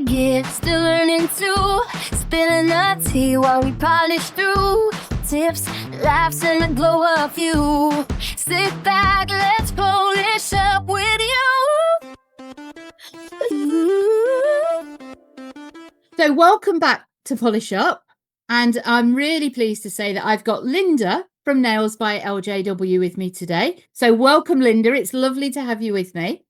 get, still learning too. Spilling the tea while we polish through. Tips, laughs, and the glow of you. Sit back, let's polish up with you. So welcome back to Polish Up. And I'm really pleased to say that I've got Linda from Nails by LJW with me today. So welcome, Linda. It's lovely to have you with me.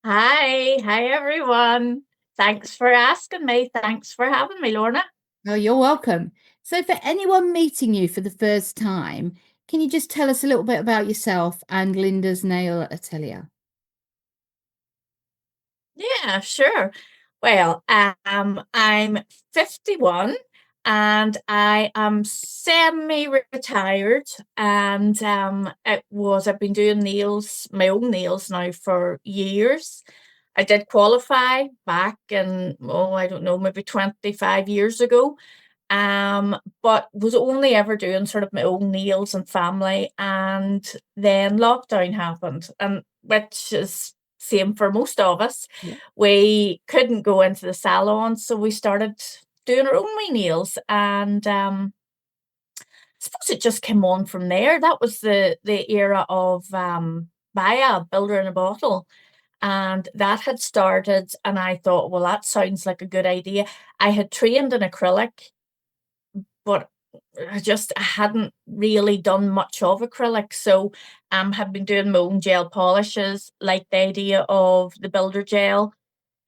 Hi everyone. Thanks for asking me. Thanks for having me, Lorna. Oh, you're welcome. So for anyone meeting you for the first time, can you just tell us a little bit about yourself and Linda's Nail Atelier? Yeah, sure. Well, I'm 51 and I am semi-retired, and I've been doing nails, my own nails now for years. I did qualify back in, I don't know, maybe 25 years ago. But was only ever doing sort of my own nails and family, and then lockdown happened, and which is same for most of us. Yeah. We couldn't go into the salon, so we started doing our own wee nails, and I suppose it just came on from there. That was the era of Baya, builder in a bottle. And that had started, and I thought, well, that sounds like a good idea. I had trained in acrylic, but I hadn't really done much of acrylic. So have been doing my own gel polishes, like the idea of the builder gel.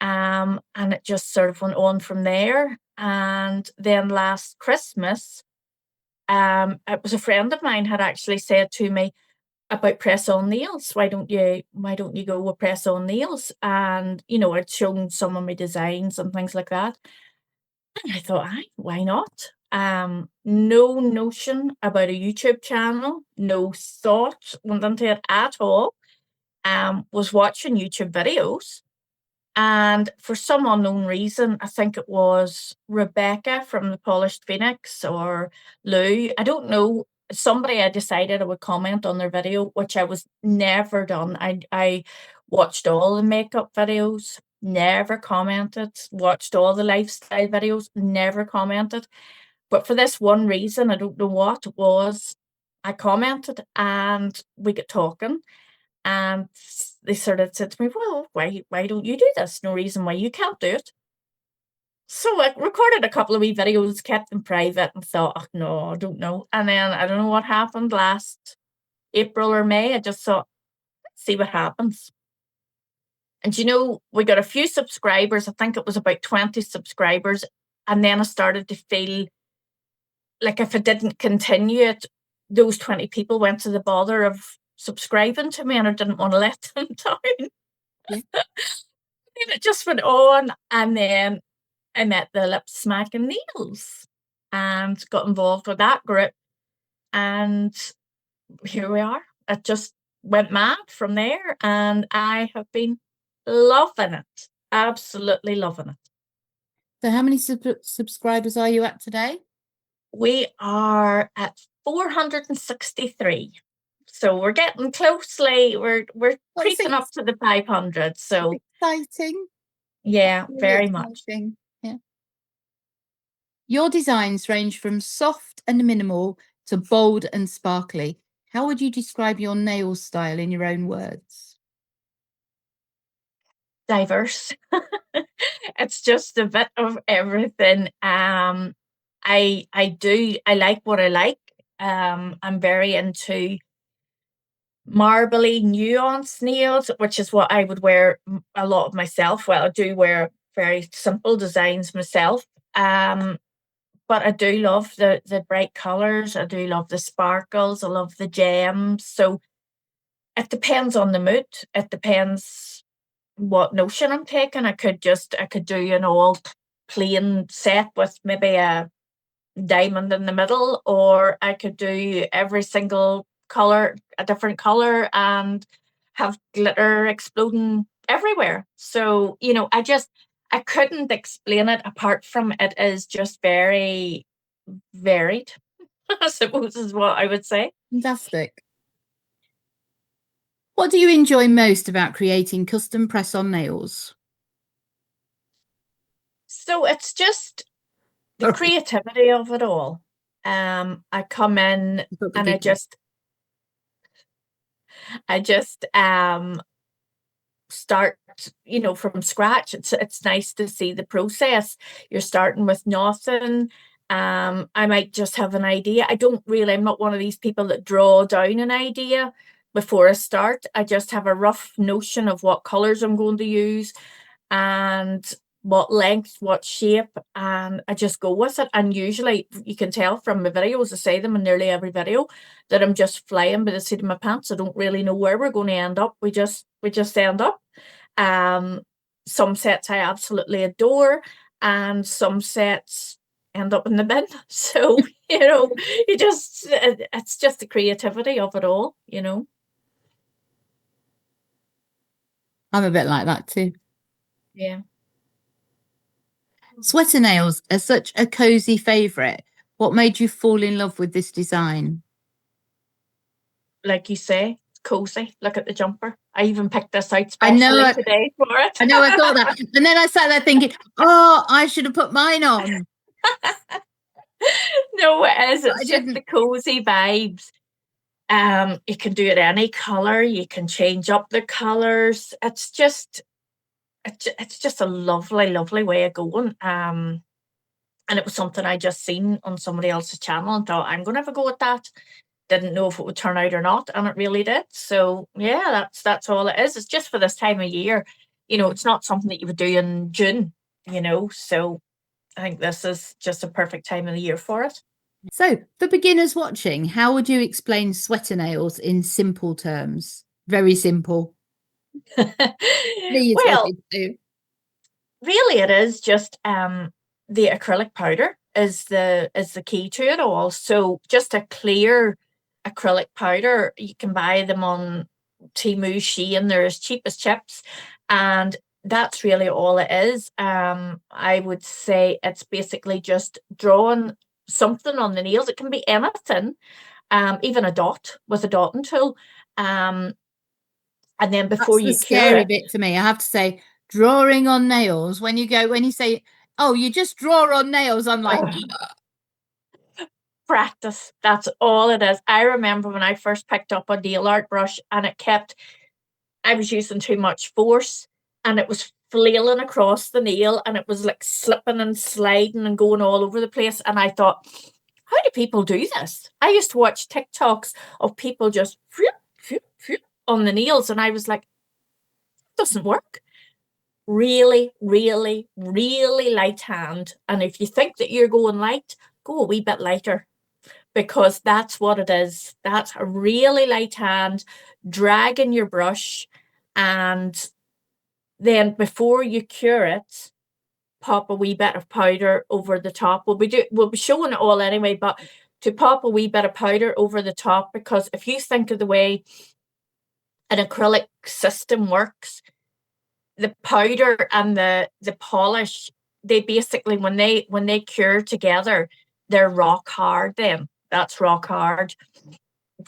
And it just sort of went on from there. And then last Christmas, it was a friend of mine had actually said to me about press-on nails. Why don't you go with press-on nails? And I'd shown some of my designs and things like that. And I thought, why not? No notion about a YouTube channel, no thought went into it at all. Was watching YouTube videos, and for some unknown reason, I think it was Rebecca from the Polished Phoenix or Lou, I don't know, somebody, I decided I would comment on their video, which I was never done. I watched all the makeup videos, never commented, watched all the lifestyle videos, never commented. But for this one reason, I don't know what it was, I commented and we got talking. And they sort of said to me, well, why don't you do this? No reason why you can't do it. So I recorded a couple of wee videos, kept them private, and thought, oh, no, I don't know. And then I don't know what happened last April or May. I just thought, let's see what happens. And we got a few subscribers. I think it was about 20 subscribers. And then I started to feel like if I didn't continue it, those 20 people went to the bother of subscribing to me, and I didn't want to let them down. Yeah. And it just went on, and then I met the Lip Smacking Nails and got involved with that group, and here we are. It just went mad from there, and I have been loving it, absolutely loving it. So how many subscribers are you at today? We are at 463. So we're getting closely. We're creeping up to the 500. So exciting. Yeah, really very exciting. much. Yeah. Your designs range from soft and minimal to bold and sparkly. How would you describe your nail style in your own words? Diverse. It's just a bit of everything. I like what I like. I'm very into marbly nuanced nails, which is what I would wear a lot of myself. Well, I do wear very simple designs myself. But I do love the bright colors. I do love the sparkles. I love the gems. So it depends on the mood. It depends what notion I'm taking. I could do an all plain set with maybe a diamond in the middle, or I could do every single color a different color and have glitter exploding everywhere. So I couldn't explain it apart from it is just very varied. I suppose is what I would say. Fantastic. What do you enjoy most about creating custom press-on nails? So it's just the creativity of it all. I come in and I just start, from scratch. It's nice to see the process. You're starting with nothing. I might just have an idea. I'm not one of these people that draw down an idea before I start. I just have a rough notion of what colors I'm going to use and what length, what shape, and I just go with it. And usually you can tell from my videos, I say them in nearly every video, that I'm just flying by the seat of my pants. I don't really know where we're going to end up. We just end up. Some sets I absolutely adore, and some sets end up in the bin. So, it's just the creativity of it all, I'm a bit like that too. Yeah. Sweater nails are such a cozy favourite. What made you fall in love with this design? Like you say, it's cozy. Look at the jumper. I even picked this out I know specially it. today for it. I know, I thought that. And then I sat there thinking, oh, I should have put mine on. No, it is. It's just the cozy vibes. You can do it any colour. You can change up the colours. It's just a lovely, lovely way of going. And it was something I just seen on somebody else's channel and thought, I'm going to have a go at that. Didn't know if it would turn out or not, and it really did. So yeah, that's all it is. It's just for this time of year. It's not something that you would do in June, so I think this is just a perfect time of the year for it. So for beginners watching, how would you explain sweater nails in simple terms? Very simple. Well, really it is just the acrylic powder is the key to it all. So just a clear acrylic powder, you can buy them on Temu, Shein, they're as cheap as chips, and that's really all it is. I would say it's basically just drawing something on the nails. It can be anything, even a dot with a dotting tool. And then before That's the scary bit to me, I have to say, drawing on nails. When you say, oh, you just draw on nails, I'm like, practice. That's all it is. I remember when I first picked up a nail art brush and I was using too much force and it was flailing across the nail and it was like slipping and sliding and going all over the place. And I thought, how do people do this? I used to watch TikToks of people just on the nails, and I was like, it doesn't work. Really, really, really light hand. And if you think that you're going light, go a wee bit lighter, because that's what it is. That's a really light hand, dragging your brush, and then before you cure it, pop a wee bit of powder over the top. We'll be showing it all anyway, but to pop a wee bit of powder over the top, because if you think of the way an acrylic system works, the powder and the polish, they basically, when they cure together, they're rock hard then. That's rock hard.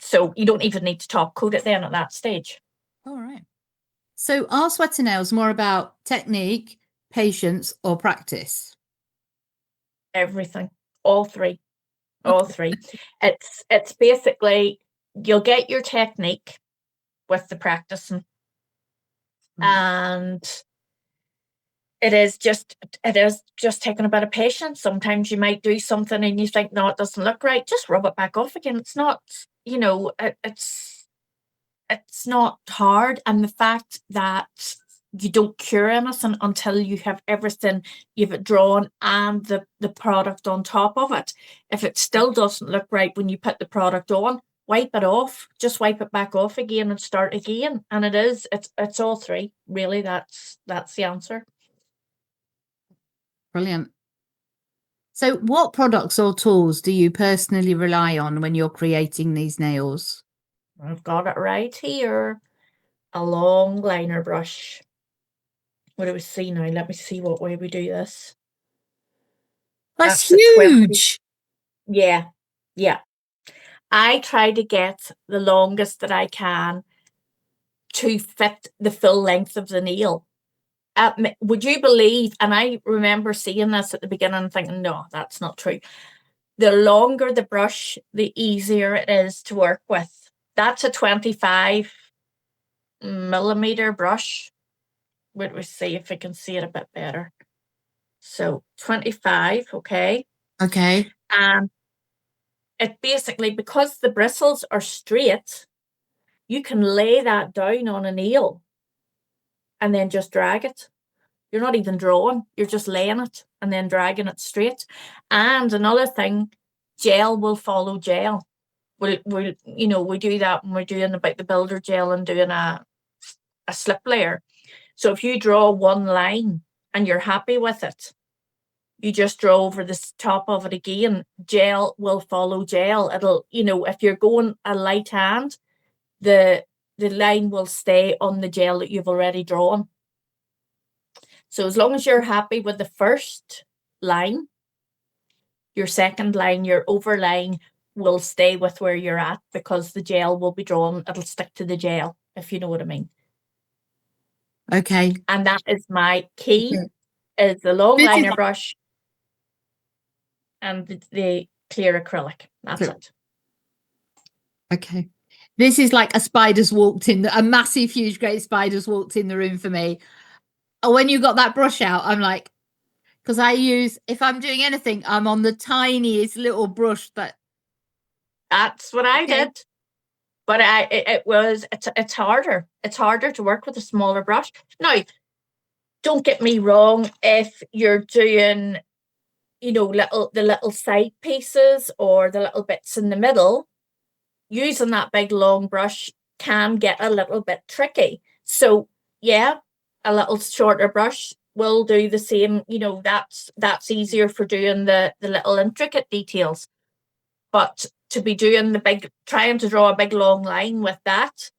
So you don't even need to top coat it then at that stage. all right. So are sweater nails more about technique, patience, or practice? Everything. All three. It's basically, you'll get your technique with the practicing. And it is just taking a bit of patience. Sometimes you might do something and you think, no, it doesn't look right. Just rub it back off again. It's not, it's not hard. And the fact that you don't cure anything until you have everything, you've it drawn and the product on top of it. If it still doesn't look right when you put the product on, wipe it off. Just wipe it back off again and start again. And it's all three. Really, that's the answer. Brilliant. So what products or tools do you personally rely on when you're creating these nails? I've got it right here. A long liner brush. What do we see now? Let me see what way we do this. That's huge. Yeah. I try to get the longest that I can to fit the full length of the nail. Would you believe, and I remember seeing this at the beginning and thinking, no, that's not true. The longer the brush, the easier it is to work with. That's a 25mm brush. Wait, we see if we can see it a bit better. So 25, okay. Okay. And it basically, because the bristles are straight, you can lay that down on a nail and then just drag it. You're not even drawing, you're just laying it and then dragging it straight. And another thing, gel will follow gel. We do that when we're doing about the builder gel and doing a slip layer. So if you draw one line and you're happy with it, you just draw over the top of it again. Gel will follow gel. It'll, if you're going a light hand, the line will stay on the gel that you've already drawn. So as long as you're happy with the first line, your second line, your overline will stay with where you're at, because the gel will be drawn. It'll stick to the gel, if you know what I mean. Okay. And that is my key, is the long liner brush and the clear acrylic. That's it. Okay. This is like a massive, huge, great spider's walked in the room for me. When you got that brush out, I'm like, because if I'm doing anything, I'm on the tiniest little brush. That's what I did. But it's harder. It's harder to work with a smaller brush. Now, don't get me wrong, if you're doing, the little side pieces or the little bits in the middle, using that big long brush can get a little bit tricky. So yeah, a little shorter brush will do the same. That's easier for doing the little intricate details. But to be doing trying to draw a big long line with that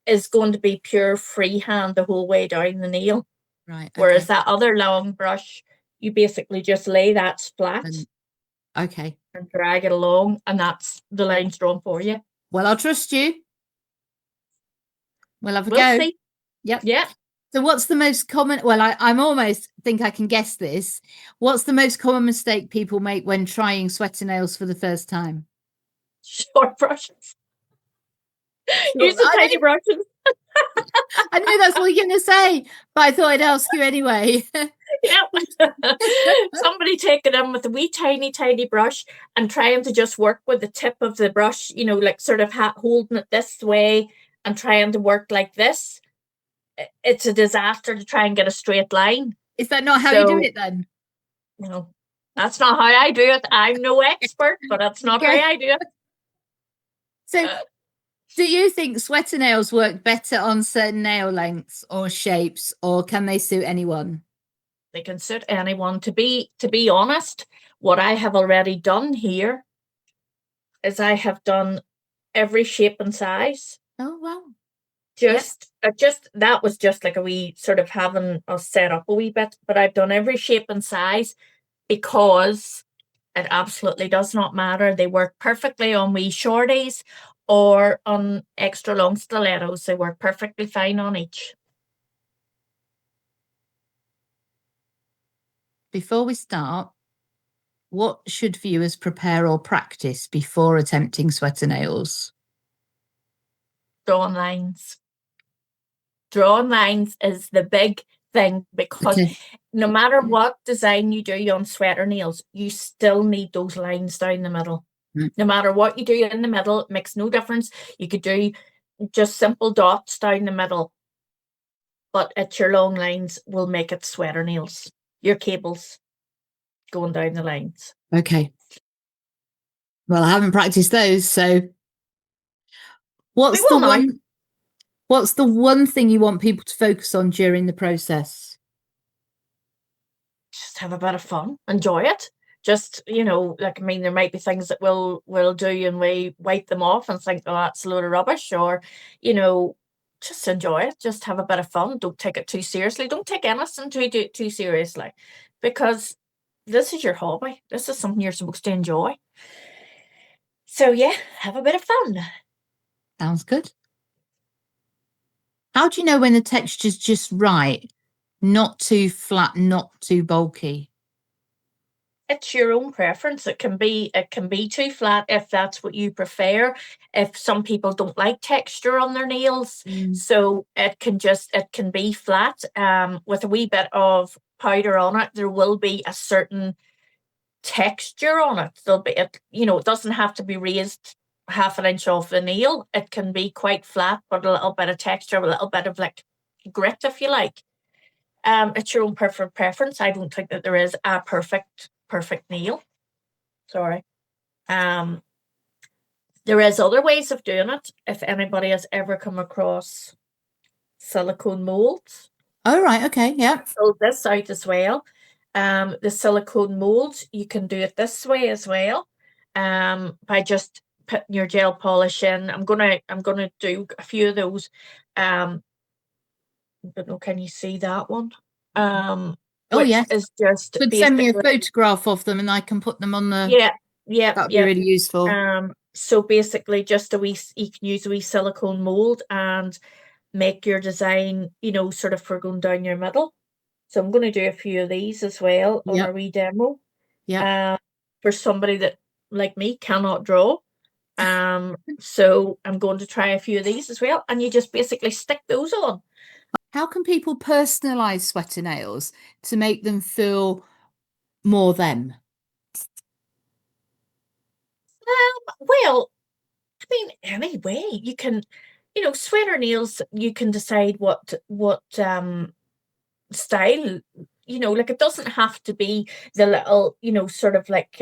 is going to be pure freehand the whole way down the nail. Right. Okay. Whereas that other long brush, you basically just lay that flat. Okay. And drag it along, and that's the line's drawn for you. Well, I'll trust you. We'll have a go. See. Yep. Yeah. So what's the most common, I'm almost think I can guess this. What's the most common mistake people make when trying sweater nails for the first time? Short brushes. Use the tiny brushes. I knew that's what you're going to say, but I thought I'd ask you anyway. Yeah. Somebody taking in with a wee tiny brush and trying to just work with the tip of the brush, like sort of holding it this way and trying to work like this. It's a disaster to try and get a straight line. Is that not how you do it then? No, that's not how I do it. I'm no expert, but that's not how I do it. So do you think sweater nails work better on certain nail lengths or shapes, or can they suit anyone? They can suit anyone. To be honest, what I have already done here is I have done every shape and size. Oh, wow. That was just like a wee sort of having us set up a wee bit, but I've done every shape and size because it absolutely does not matter. They work perfectly on wee shorties or on extra long stilettos. They work perfectly fine on each. Before we start, what should viewers prepare or practice before attempting sweater nails? Drawing lines. Drawing lines is the big thing, because no matter what design you do on sweater nails, you still need those lines down the middle. No matter what you do in the middle, it makes no difference. You could do just simple dots down the middle, but it's your long lines will make it sweater nails. Your cables going down the lines. Okay. Well, I haven't practiced those, so what's the one thing you want people to focus on during the process? Just have a bit of fun. Enjoy it. Just, there might be things that we'll do and we wipe them off and think, oh, that's a load of rubbish, or, just enjoy it. Just have a bit of fun. Don't take it too seriously. Don't take anything too seriously, because this is your hobby. This is something you're supposed to enjoy. So yeah, have a bit of fun. Sounds good. How do you know when the texture's just right? not too flat, not too bulky? It's your own preference. It can be too flat if that's what you prefer. If some people don't like texture on their nails, so it can be flat. With a wee bit of powder on it, there will be a certain texture on it. It doesn't have to be raised half an inch off the nail. It can be quite flat, but a little bit of texture, a little bit of like grit, if you like. It's your own preference. I don't think that there is a perfect nail. Sorry. There is other ways of doing it. If anybody has ever come across silicone molds. Oh, right. Okay. Yeah. So this out as well. The silicone molds, you can do it this way as well. By just putting your gel polish in. I'm gonna do a few of those. I don't know, can you see that one? Oh, yeah. Is just Could send me a photograph of them and I can put them on the... That'd be really useful. So basically just you can use a wee silicone mold and make your design, sort of for going down your middle. So I'm going to do a few of these as well on our wee demo. For somebody that, like me, cannot draw. So I'm going to try a few of these as well. And you just basically stick those on. How can people personalize sweater nails to make them feel more them? Well, I mean, anyway, you can, sweater nails, you can decide what style, like it doesn't have to be the little, sort of like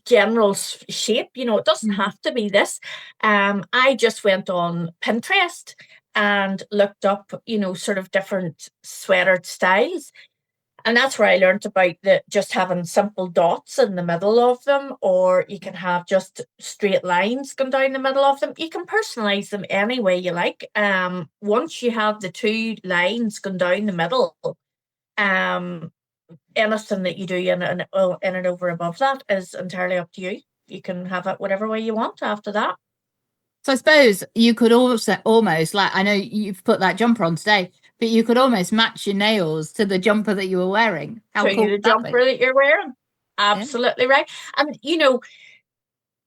general shape, it doesn't have to be this. I just went on Pinterest and looked up, sort of different sweater styles. And that's where I learned about just having simple dots in the middle of them, or you can have just straight lines going down the middle of them. You can personalize them any way you like. Once you have the two lines going down the middle, anything that you do in and over above that is entirely up to you. You can have it whatever way you want after that. So I suppose you could also almost, like, I know you've put that jumper on today, but you could almost match your nails to the jumper that you were wearing. How cool the jumper that you're wearing. Absolutely right. And,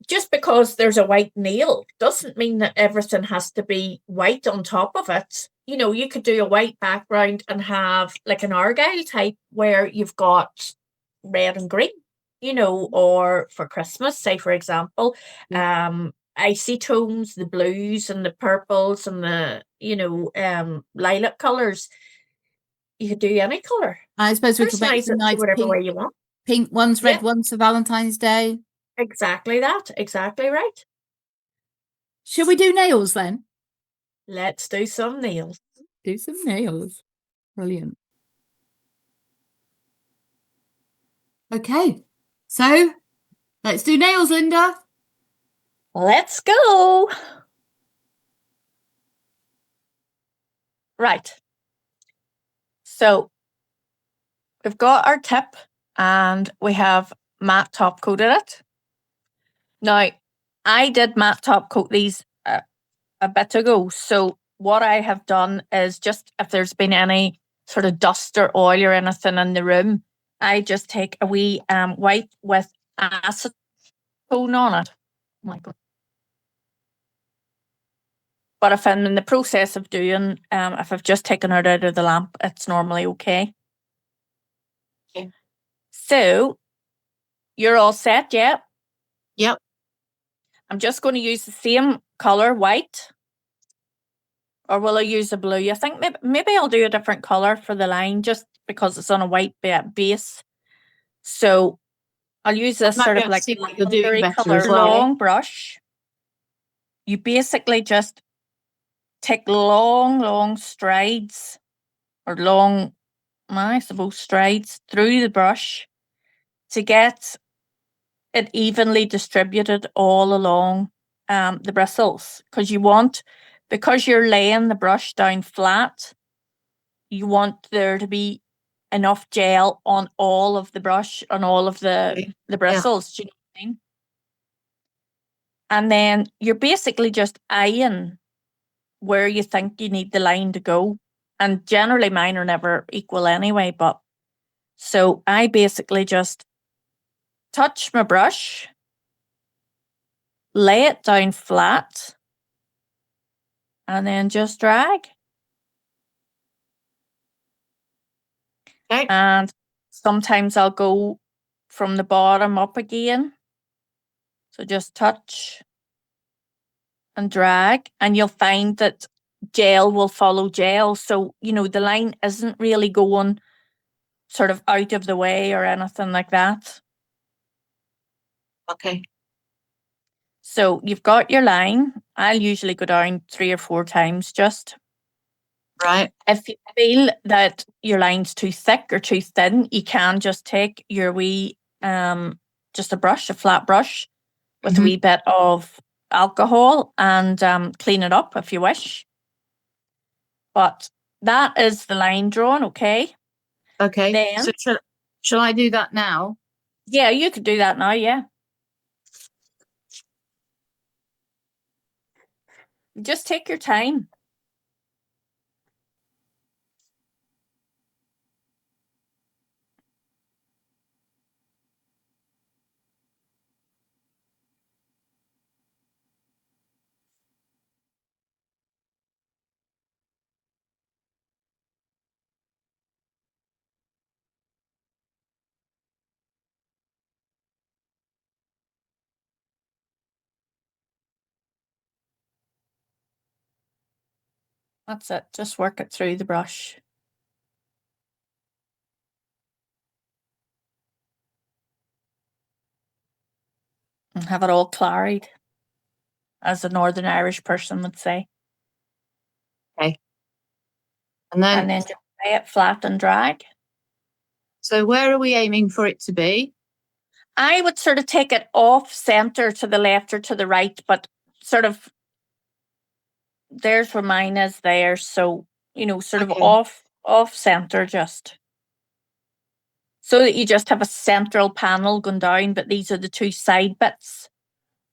just because there's a white nail doesn't mean that everything has to be white on top of it. You could do a white background and have like an argyle type where you've got red and green, or for Christmas, say, for example, icy tones, the blues and the purples and the, lilac colours. You could do any colour. I suppose we could make some nice whatever way you want. Pink ones, red ones for Valentine's Day. Exactly that. Exactly right. Shall we do nails then? Let's do some nails. Do some nails. Brilliant. Okay. So let's do nails, Linda. Let's go. Right. So we've got our tip and we have matte top coated it. Now, I did matte top coat these a bit ago. So what I have done is just if there's been any sort of dust or oil or anything in the room, I just take a wee white with acetone on it. Oh my God. But if I'm in the process of doing, if I've just taken it out of the lamp, it's normally okay. Okay. So you're all set, yeah? Yep. I'm just going to use the same colour, white. Or will I use a blue? I think maybe I'll do a different colour for the line just because it's on a white base. So I'll use this sort of like colour long brush. You basically just take long strides or long, I suppose, strides through the brush to get it evenly distributed all along the bristles, because you're laying the brush down flat, you want there to be enough gel on all of the brush, on all of the bristles. Do you know what I mean? And then you're basically just eyeing where you think you need the line to go. And generally mine are never equal anyway, but so I basically just touch my brush, lay it down flat, and then just drag. Okay. And sometimes I'll go from the bottom up again. So just touch and drag, and you'll find that gel will follow gel. So, you know, the line isn't really going sort of out of the way or anything like that. Okay. So you've got your line. I'll usually go down 3 or 4 times just. Right. If you feel that your line's too thick or too thin, you can just take your wee, just a flat brush with a wee bit of alcohol and clean it up if you wish. But that is the line drawn, okay? Okay. Then, So shall I do that now? yeah, you could do that now, yeah. Just take your time. That's it. Just work it through the brush. And have it all claried, as a Northern Irish person would say. Okay. And then just lay it flat and drag. So where are we aiming for it to be? I would sort of take it off center to the left or to the right, but sort of there's where mine is there. So, you know, sort of off center just. So that you just have a central panel going down, but these are the 2 side bits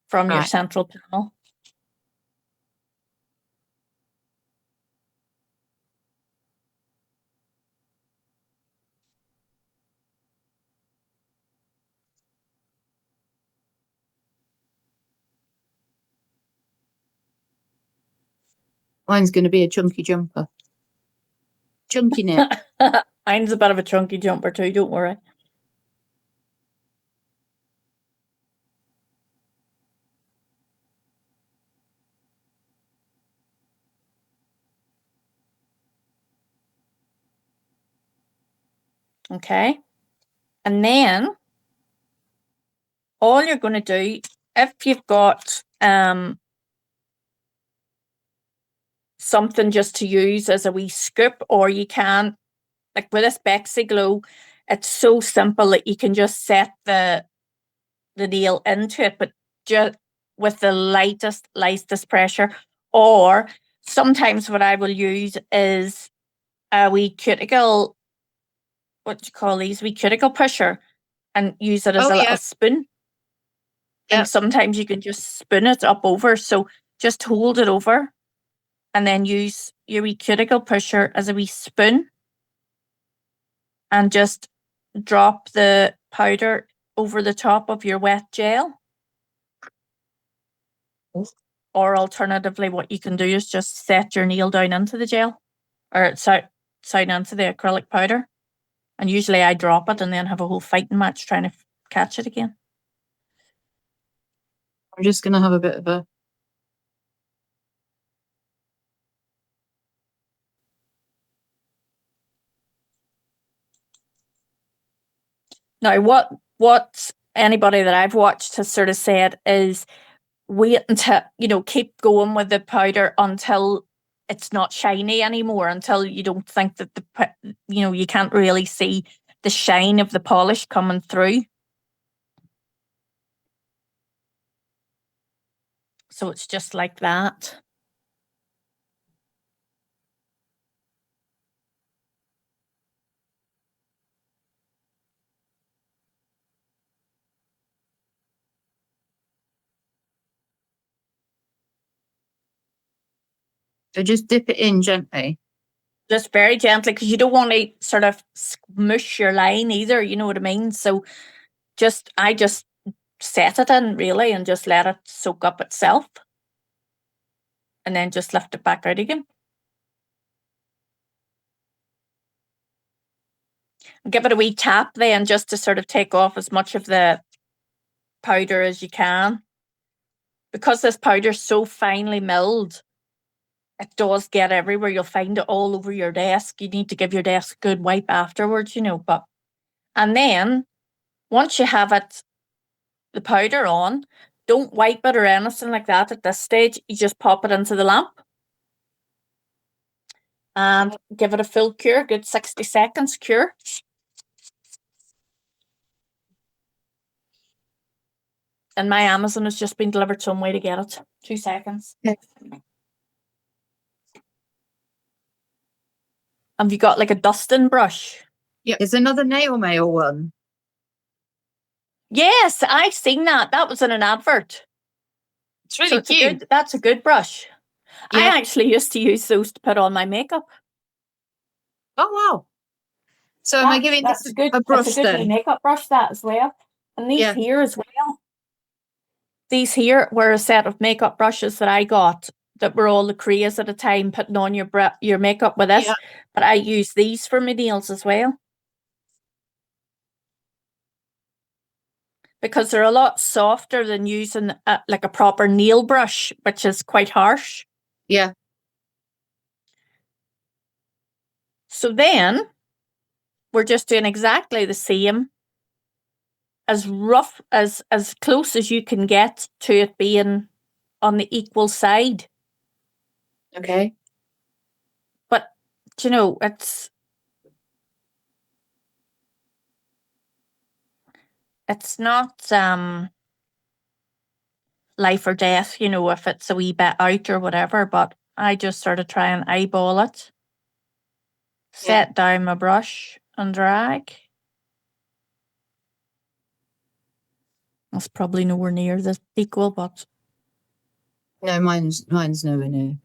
from your central panel. Mine's going to be a chunky jumper. Chunky knit. Mine's a bit of a chunky jumper too, don't worry. Okay. And then all you're going to do, if you've got something just to use as a wee scoop, or you can, like with this Bexy Glow, it's so simple that you can just set the nail into it, but just with the lightest pressure. Or sometimes what I will use is a wee cuticle, what do you call these? Wee cuticle pusher, and use it as a little spoon. And sometimes you can just spoon it up over. So just hold it over and then use your wee cuticle pusher as a wee spoon and just drop the powder over the top of your wet gel. Or alternatively, what you can do is just set your nail down into the gel, or side into the acrylic powder. And usually I drop it and then have a whole fighting match trying to catch it again. I'm just going to have a bit of a... Now, what anybody that I've watched has sort of said is wait until, you know, keep going with the powder until it's not shiny anymore, until you don't think that you know, you can't really see the shine of the polish coming through. So it's just like that. So just dip it in gently. Just very gently, because you don't want to sort of smush your line either, you know what I mean? So I just set it in really and just let it soak up itself. And then just lift it back out again. Give it a wee tap then, just to sort of take off as much of the powder as you can. Because this powder's so finely milled, it does get everywhere. You'll find it all over your desk. You need to give your desk a good wipe afterwards, you know. And then once you have the powder on, don't wipe it or anything like that at this stage. You just pop it into the lamp and give it a full cure, good 60 seconds cure. And my Amazon has just been delivered, some way to get it. 2 seconds. Okay. Have you got like a dusting brush? Yeah, there's another NailMail one. Yes, I've seen that. That was in an advert. It's really cute. That's a good brush. Yeah. I actually used to use those to put on my makeup. Oh wow! So am I giving this a brush that's a good then? makeup brush, that as well. And these here as well. These here were a set of makeup brushes that I got that were all the craze at the time, putting on your makeup with this. Yeah. But I use these for my nails as well. Because they're a lot softer than using like a proper nail brush, which is quite harsh. Yeah. So then we're just doing exactly the same, as rough as close as you can get to it being on the equal side. Okay. But you know, it's not life or death, you know, if it's a wee bit out or whatever, but I just sort of try and eyeball it. Set down my brush and drag. That's probably nowhere near the equal, but No, mine's nowhere near.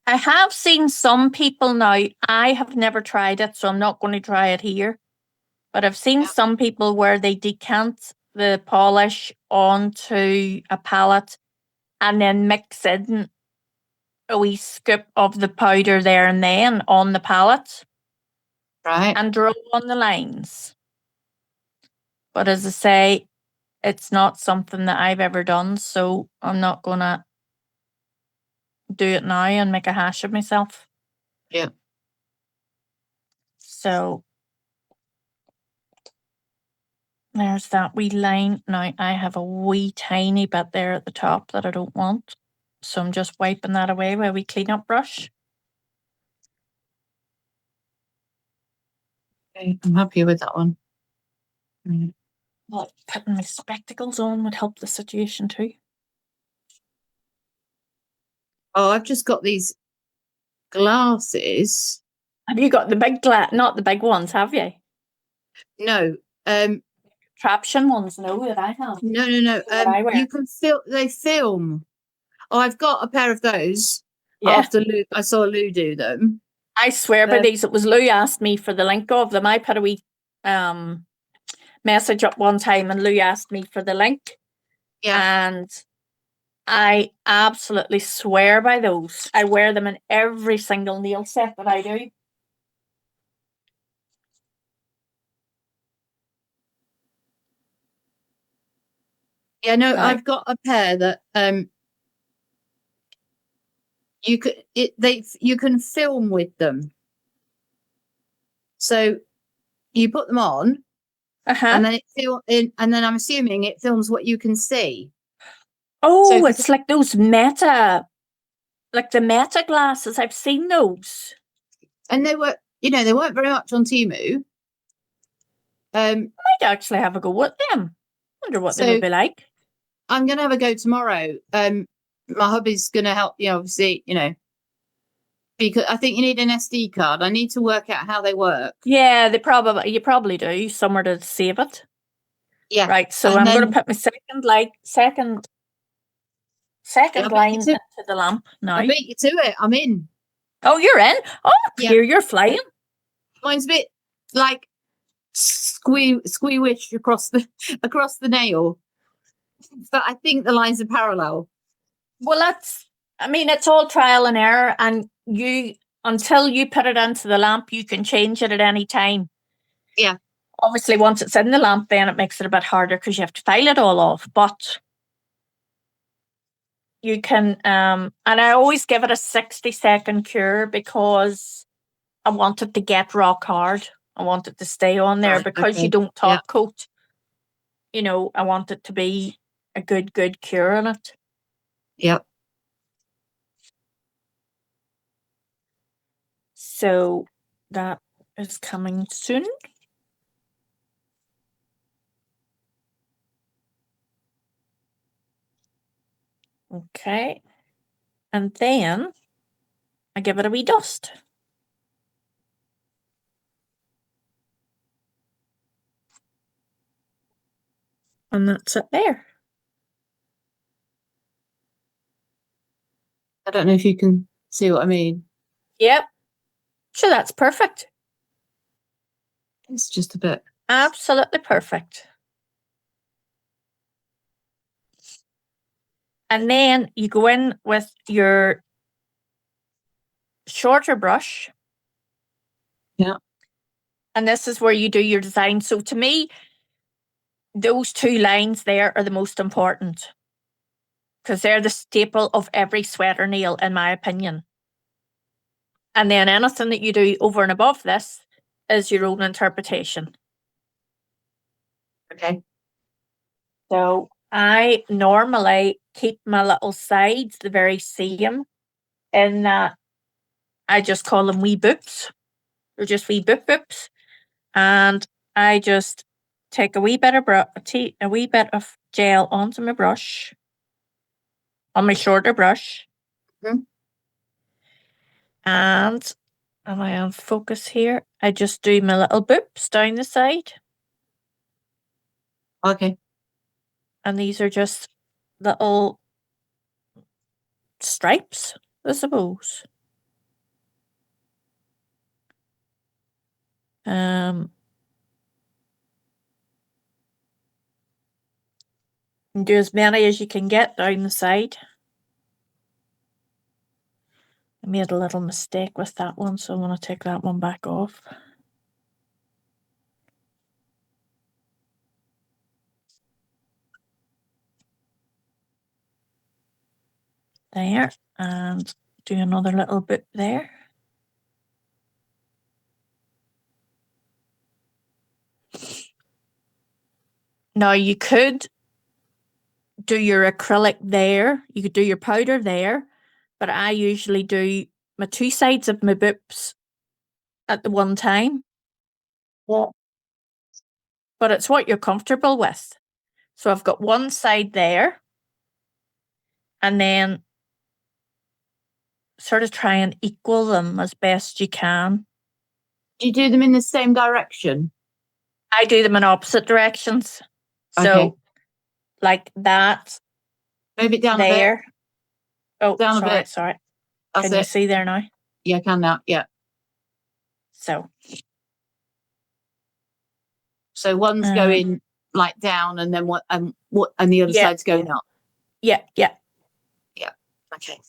I have seen some people now. I have never tried it, so I'm not going to try it here. But I've seen some people where they decant the polish onto a palette and then mix in a wee scoop of the powder there and then on the palette. Right. And draw on the lines. But as I say, it's not something that I've ever done, so I'm not going to do it now and make a hash of myself. Yeah. So there's that wee line. Now I have a wee tiny bit there at the top that I don't want. So I'm just wiping that away with a wee cleanup brush. Okay, I'm happy with that one. Well, putting my spectacles on would help the situation too. Oh, I've just got these glasses. Have you got the big not the big ones, have you? No. Traption ones, no, that I have. No. You can they film. Oh, I've got a pair of those. Yeah. After I saw Lou do them. I swear by these. It was Lou asked me for the link of them. I put a wee message up one time and Lou asked me for the link. Yeah. And I absolutely swear by those. I wear them in every single nail set that I do. Yeah, no, Right. I've got a pair that you can film with them. So you put them on, and then and then I'm assuming it films what you can see. Oh, so it's like those the Meta glasses. I've seen those. And they weren't very much on Temu. I might actually have a go with them. Wonder what they would be like. I'm gonna have a go tomorrow. My hubby's gonna help me, obviously, because I think you need an SD card. I need to work out how they work. Yeah, you probably do, somewhere to save it. Yeah. Right, so And I'm going to then- put my second Yeah, line me too. into the lamp now. I beat you to it. I'm in. Oh, you're in? Oh, Yeah. here you're flying. Mine's a bit like squeamish across the nail. But I think the lines are parallel. Well, it's all trial and error, and until you put it into the lamp, you can change it at any time. Yeah. Obviously, once it's in the lamp, then it makes it a bit harder because you have to file it all off. But you can, and I always give it a 60-second cure because I want it to get rock hard. I want it to stay on there Right, because okay. you don't top Yeah. coat. I want it to be a good cure on it. Yep. So that is coming soon. Okay. And then I give it a wee dust. And that's it there. I don't know if you can see what I mean. Yep. So that's perfect. It's just a bit. Absolutely perfect. And then you go in with your shorter brush. Yeah. And this is where you do your design. So to me, those two lines there are the most important because they're the staple of every sweater nail, in my opinion. And then anything that you do over and above this is your own interpretation. Okay. So I normally keep my little sides the very same in that I just call them wee boops. They're just wee boops. And I just take a wee bit of gel onto my brush, on my shorter brush. Mm-hmm. And am I on focus here? I just do my little boops down the side. Okay. And these are just little stripes, I suppose. And do as many as you can get down the side. I made a little mistake with that one, so I want to take that one back off. There, and do another little bit there. Now you could do your acrylic there, you could do your powder there, but I usually do my two sides of my boops at the one time. Yeah. But it's what you're comfortable with. So I've got one side there, and then sort of try and equal them as best you can. Do you do them in the same direction? I do them in opposite directions. So, Okay. like that. Move it down there. a bit. Oh, Down a sorry, bit. sorry. That's Can you it. see there now? Yeah, I can now. Yeah. So one's going like down, and then and the other Yeah. side's going up. yeah. Okay.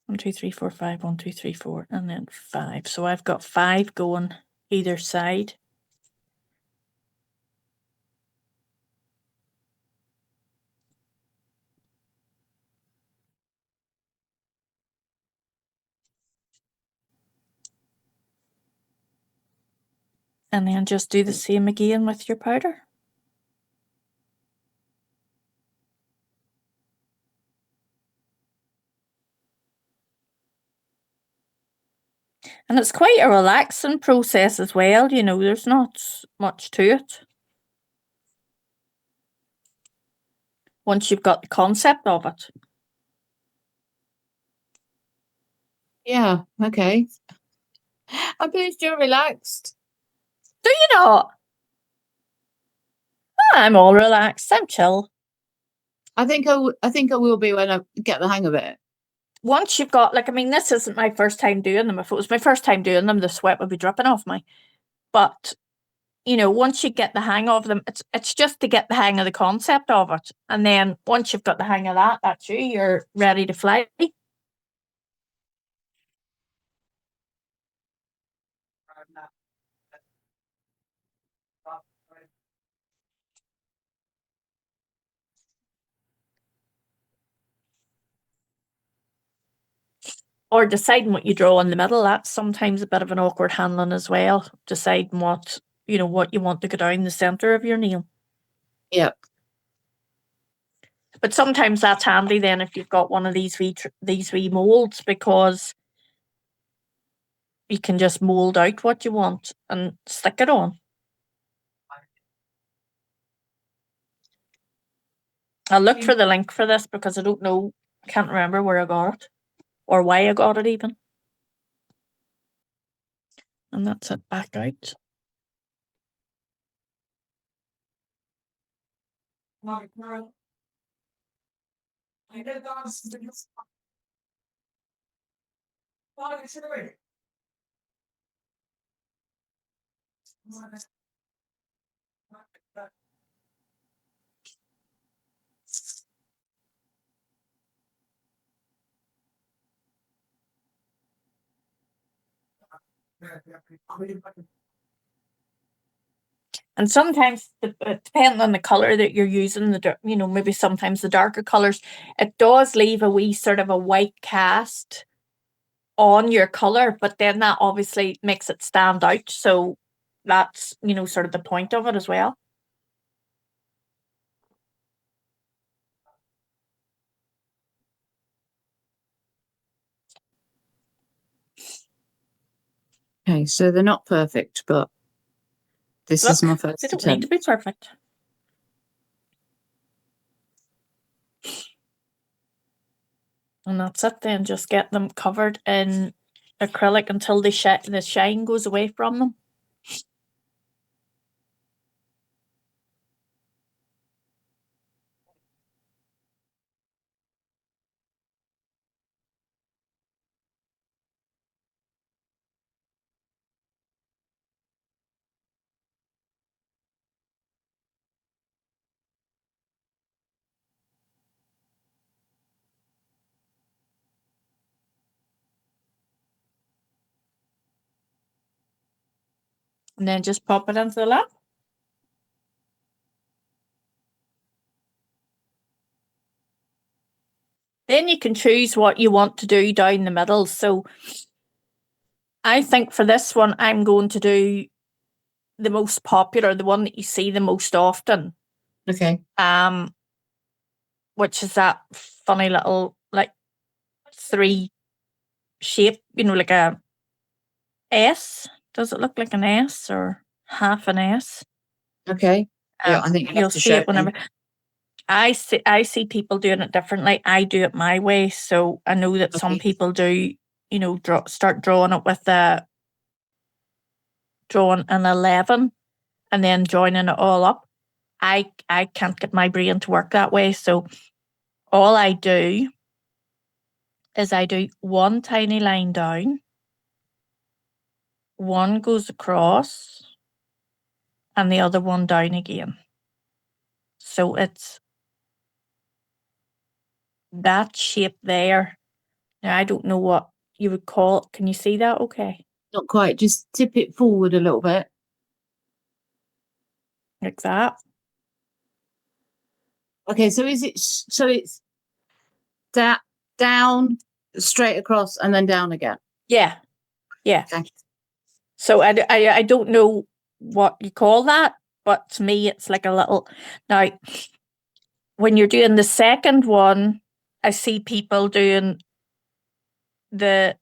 One, two, three, four, five. 1, 2, 3, 4, and then 5. So I've got 5 going either side. And then just do the same again with your powder. And it's quite a relaxing process as well, there's not much to it. Once you've got the concept of it. Yeah. Okay. I'm pleased you're relaxed. Do you not? I'm all relaxed. I'm chill. I think I will be when I get the hang of it. Once you've got, like, I mean, this isn't my first time doing them. If it was my first time doing them, the sweat would be dripping off me. But, you know, once you get the hang of them, it's just to get the hang of the concept of it. And then once you've got the hang of that, that's you. You're ready to fly. Or deciding what you draw in the middle. That's sometimes a bit of an awkward handling as well. Deciding what you want to go down the centre of your nail. Yeah. But sometimes that's handy then if you've got one of these wee molds, because you can just mold out what you want and stick it on. I looked for the link for this because I don't know, I can't remember where I got it or why I got it even. And that's it back out. And sometimes, depending on the colour that you're using, maybe sometimes the darker colours, it does leave a wee sort of a white cast on your colour, but then that obviously makes it stand out. So that's, sort of the point of it as well. Okay, so they're not perfect, but this is my first They don't attempt. need to be perfect. And that's it then, just get them covered in acrylic until the shine goes away from them. And then just pop it into the lamp. Then you can choose what you want to do down the middle. So I think for this one, I'm going to do the most popular, the one that you see the most often. Okay. Which is that funny little, like, 3 shape, like a S. Does it look like an S or half an S? Okay. Yeah, I think you'll see it whenever. I see people doing it differently. I do it my way, so I know that some people do, start drawing it with drawing an 11 and then joining it all up. I can't get my brain to work that way, so all I do is I do one tiny line down, one goes across, and the other one down again. So it's that shape there. Now, I don't know what you would call it. Can you see that okay? Not quite. Just tip it forward a little bit. Like that. Okay, so it's down, straight across, and then down again? Yeah. Yeah. Okay. So I don't know what you call that, but to me it's like a little. Now, when you're doing the second one, I see people doing the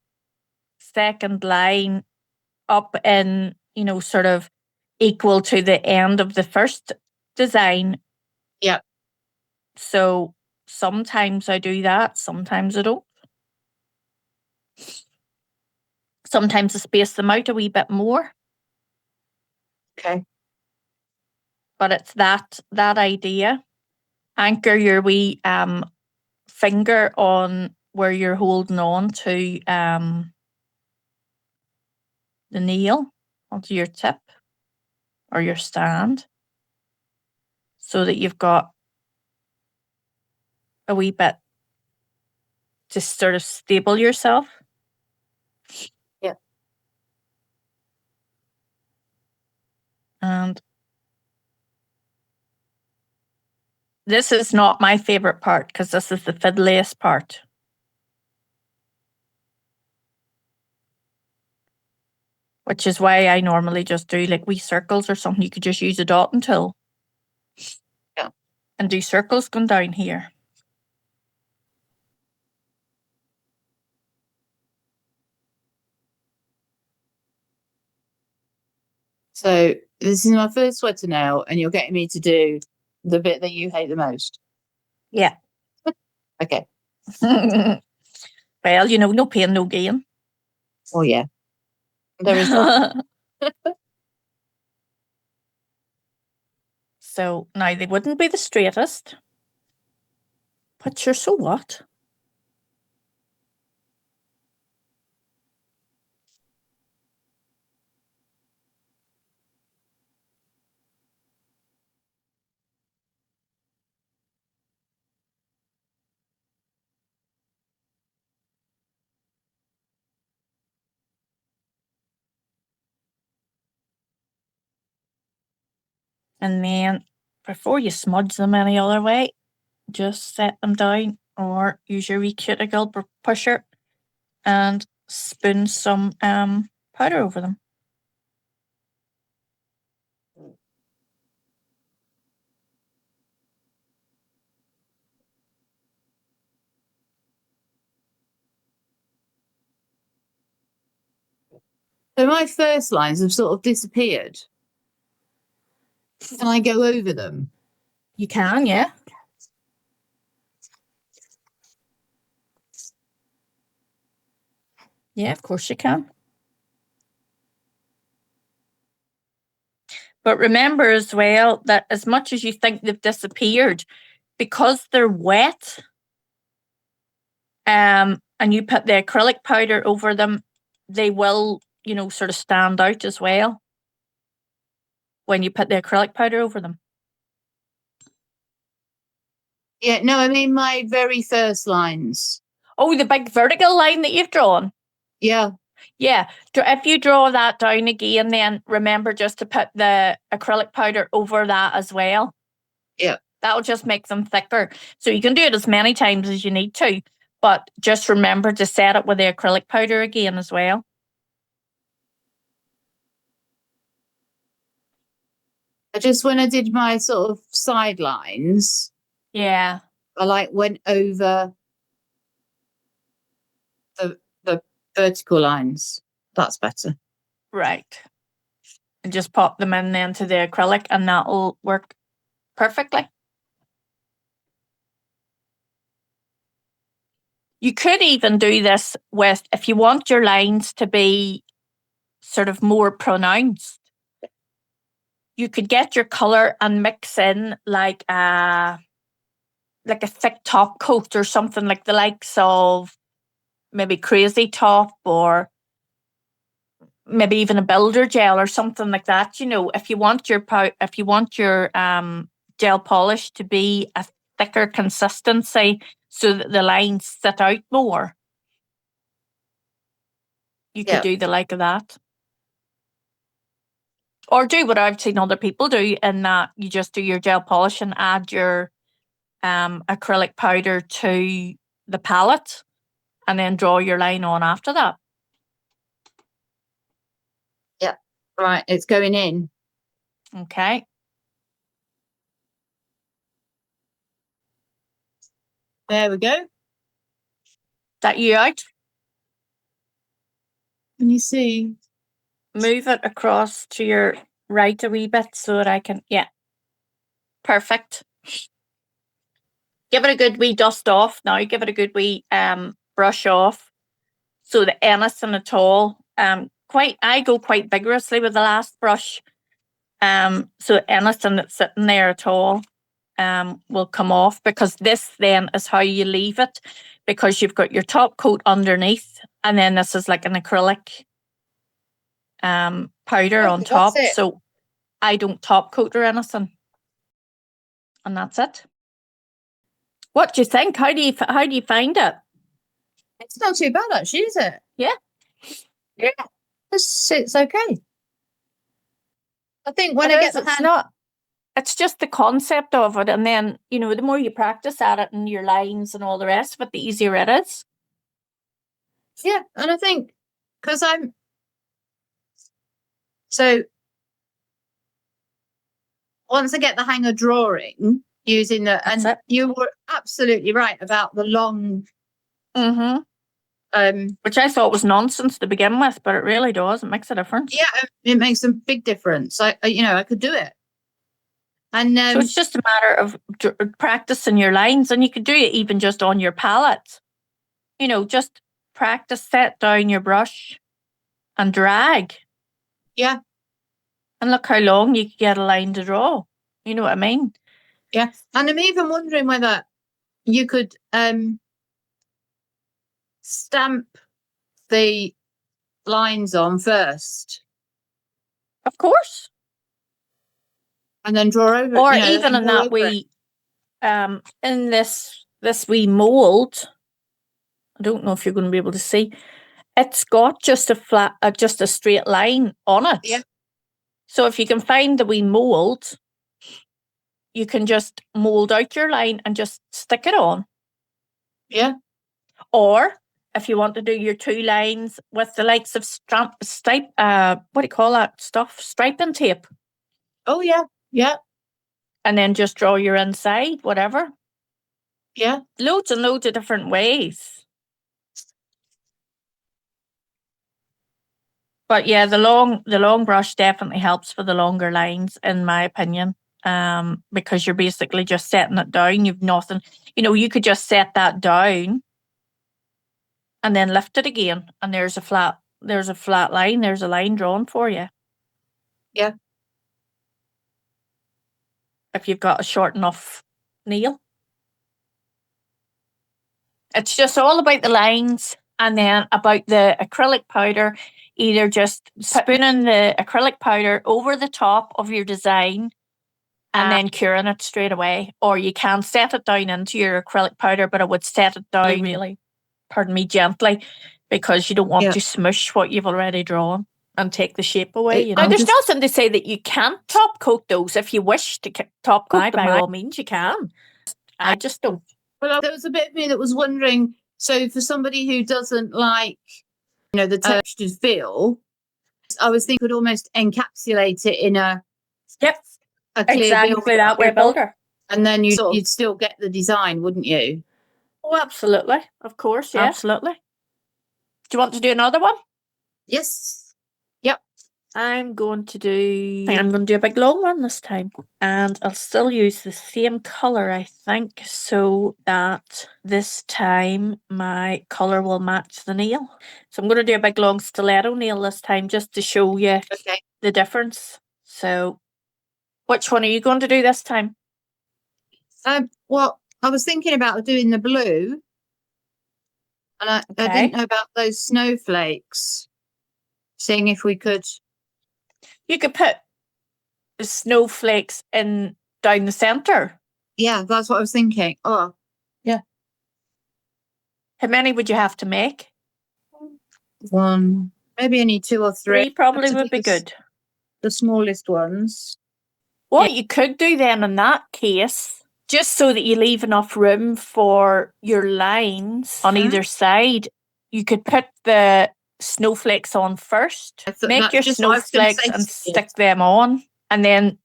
second line up in, sort of equal to the end of the first design. Yeah. So sometimes I do that, sometimes I don't. Sometimes I space them out a wee bit more. Okay. But it's that idea. Anchor your wee finger on where you're holding on to the nail onto your tip or your stand, so that you've got a wee bit to sort of stable yourself. Yeah. And this is not my favorite part, because this is the fiddliest part. Which is why I normally just do like wee circles or something. You could just use a dotting tool. Yeah. And do circles going down here. So this is my first sweater now, and you're getting me to do the bit that you hate the most. Yeah. Okay. Well, you know, no pain, no gain. Oh yeah. There is that. So now they wouldn't be the straightest, but sure, so what? And then before you smudge them any other way, just set them down or use your wee cuticle pusher and spoon some powder over them. So my first lines have sort of disappeared. Can I go over them? You can, yeah. Yeah, of course you can. But remember as well that as much as you think they've disappeared, because they're wet, and you put the acrylic powder over them, they will, you know, sort of stand out as well when you put the acrylic powder over them. Yeah, no, I mean my very first lines. Oh, the big vertical line that you've drawn? Yeah. Yeah. If you draw that down again, then remember just to put the acrylic powder over that as well. Yeah. That'll just make them thicker. So you can do it as many times as you need to, but just remember to set it with the acrylic powder again as well. When I did my sort of sidelines, Yeah. I went over the vertical lines. That's better. Right. And just pop them in then to the acrylic and that'll work perfectly. You could even do this with, if you want your lines to be sort of more pronounced, you could get your colour and mix in like a thick top coat or something, like the likes of maybe Crazy Top or maybe even a builder gel or something like that. You know, if you want your gel polish to be a thicker consistency so that the lines sit out more, you could do the like of that. Or do what I've seen other people do, in that you just do your gel polish and add your acrylic powder to the palette and then draw your line on after that. Yeah. Right, it's going in. Okay. There we go. That you out? Can you see? Move it across to your right a wee bit so that I can, yeah. Perfect. Give it a good wee dust off now. Give it a good wee brush off so that anything at all I go quite vigorously with the last brush. So anything that's sitting there at all will come off, because this then is how you leave it, because you've got your top coat underneath, and then this is like an acrylic powder on top. So I don't top coat or anything, and that's it. What do you think? How do you find it? It's not too bad, actually, is it? Yeah. It's okay. I think when I get the hand, it's just the concept of it, and then, you know, the more you practice at it and your lines and all the rest of it, the easier it is. Yeah, and I think because so once I get the hang of drawing using you were absolutely right about the long. Which I thought was nonsense to begin with, but it really does. It makes a difference. Yeah, it makes a big difference. I could do it. And so it's just a matter of practicing your lines, and you could do it even just on your palette. You know, just practice, set down your brush and drag. Yeah. And look how long you could get a line to draw. You know what I mean? Yeah. And I'm even wondering whether you could stamp the lines on first. Of course. And then draw over, or even in that wee, in this wee mold. I don't know if you're going to be able to see. It's got just a straight line on it. Yeah. So if you can find the wee mold, you can just mold out your line and just stick it on. Yeah. Or if you want to do your two lines with the likes of what do you call that stuff? Striping tape. Oh, yeah. Yeah. And then just draw your inside, whatever. Yeah. Loads and loads of different ways. But yeah, the long brush definitely helps for the longer lines, in my opinion. Because you're basically just setting it down. You've nothing, you could just set that down and then lift it again, and there's a flat line. There's a line drawn for you. Yeah. If you've got a short enough nail. It's just all about the lines, and then about the acrylic powder, either just spooning the acrylic powder over the top of your design and then curing it straight away. Or you can set it down into your acrylic powder, but I would set it down gently, because you don't want to smush what you've already drawn and take the shape away. Now, there's nothing to say that you can't top coat those. If you wish to top coat them, by all means you can. I just don't. Well, there was a bit of me that was wondering, so for somebody who doesn't like, the textured feel, I was thinking could almost encapsulate it in a clear exactly that way builder. And then you'd still get the design, wouldn't you? Oh, absolutely. Of course, yeah. Absolutely. Do you want to do another one? Yes. Yep. I'm going to do a big long one this time, and I'll still use the same colour, I think, so that this time my colour will match the nail. So I'm going to do a big long stiletto nail this time, just to show you the difference. So which one are you going to do this time? Well, I was thinking about doing the blue, and I didn't know about those snowflakes. Seeing if we could. You could put the snowflakes down the centre. Yeah, that's what I was thinking. Oh, yeah. How many would you have to make? One. Maybe only 2 or 3. 3 probably would be good. The smallest ones. What you could do then in that case, just so that you leave enough room for your lines on either side, you could put the snowflakes on first. Make your snowflakes and stick them on, and then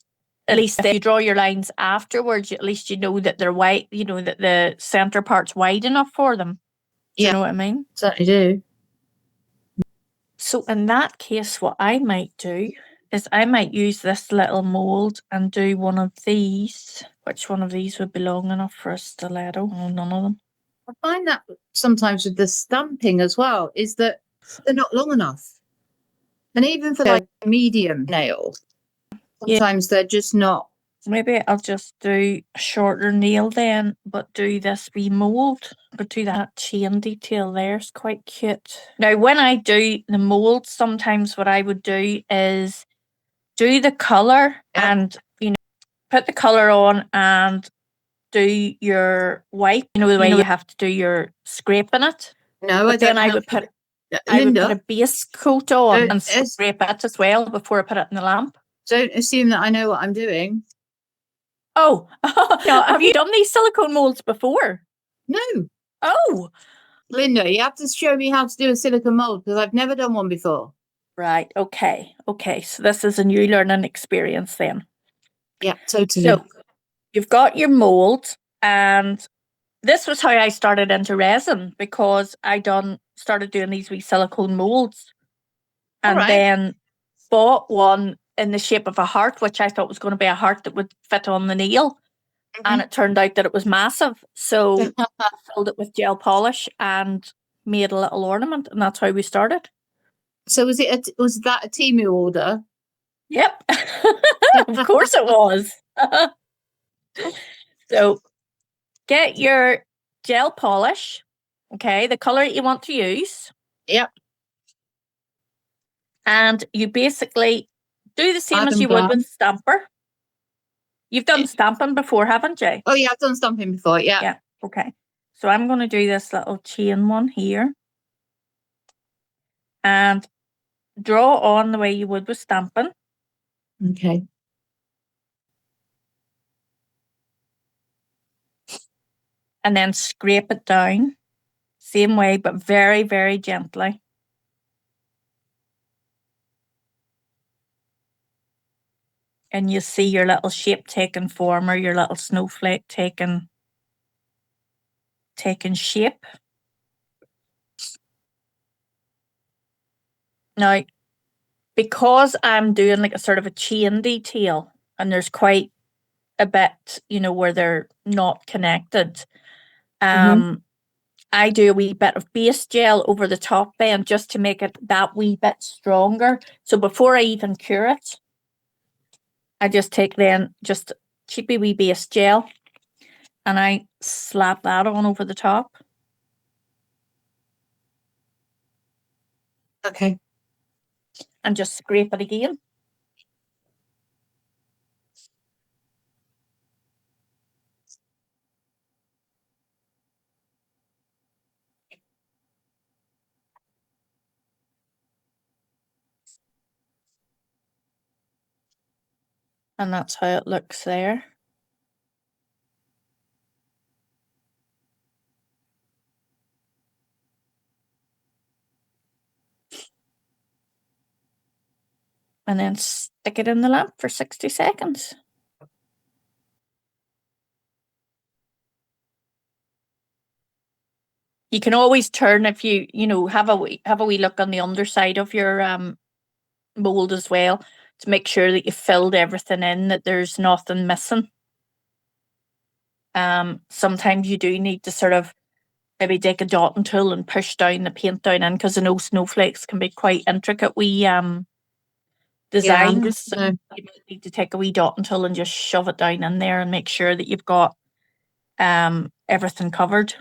at least if you draw your lines afterwards, at least you know that they're white, that the centre part's wide enough for them. Do you know what I mean? Certainly do. So in that case, what I might do is I might use this little mould and do one of these. Which one of these would be long enough for a stiletto? Oh, none of them. I find that sometimes with the stamping as well, is that they're not long enough. And even for like medium nails, sometimes they're just not. Maybe I'll just do a shorter nail then, but do this wee mold. But do that chain detail there. It's quite cute. Now, when I do the mold, sometimes what I would do is do the colour and, put the colour on and do your wipe. You know, the way you have to do your scraping it. No, But then I would put Linda, a base coat on and scrape it as well before I put it in the lamp. don't assume that I know what I'm doing. Oh, now, have you done these silicone molds before? No. Oh, Linda, you have to show me how to do a silicone mold because I've never done one before. right. Okay. So this is a new learning experience then. Yeah, totally. So you've got your mold, and this was how I started into resin because I started doing these wee silicone molds, and then bought one in the shape of a heart, which I thought was going to be a heart that would fit on the nail. And it turned out that it was massive. So I filled it with gel polish and made a little ornament, and that's how we started. So was that a Temu order? Yep. Of course it was. So get your gel polish, okay, the colour you want to use. Yep. And you basically do the same as Madam you Glam. would with stamper. You've done stamping before, haven't you? Oh yeah, I've done stamping before. Yeah. Yeah. Okay. So I'm going to do this little chain one here. And draw on the way you would with stamping. Okay. And then scrape it down. Same way, but very, very gently. And you see your little shape taking form, or your little snowflake taking shape. Now, because I'm doing like a sort of a chain detail, and there's quite a bit, where they're not connected, I do a wee bit of base gel over the top then just to make it that wee bit stronger. So before I even cure it, I just take then just cheapy wee base gel and I slap that on over the top. Okay. And just scrape it again. And that's how it looks there. And then stick it in the lamp for 60 seconds. You can always turn if you have a wee look on the underside of your mold as well to make sure that you filled everything in, that there's nothing missing. Sometimes you do need to sort of maybe take a dotting tool and push down the paint down in, because I know snowflakes can be quite intricate wee designs. Yeah, so you might need to take a wee dotting tool and just shove it down in there and make sure that you've got everything covered.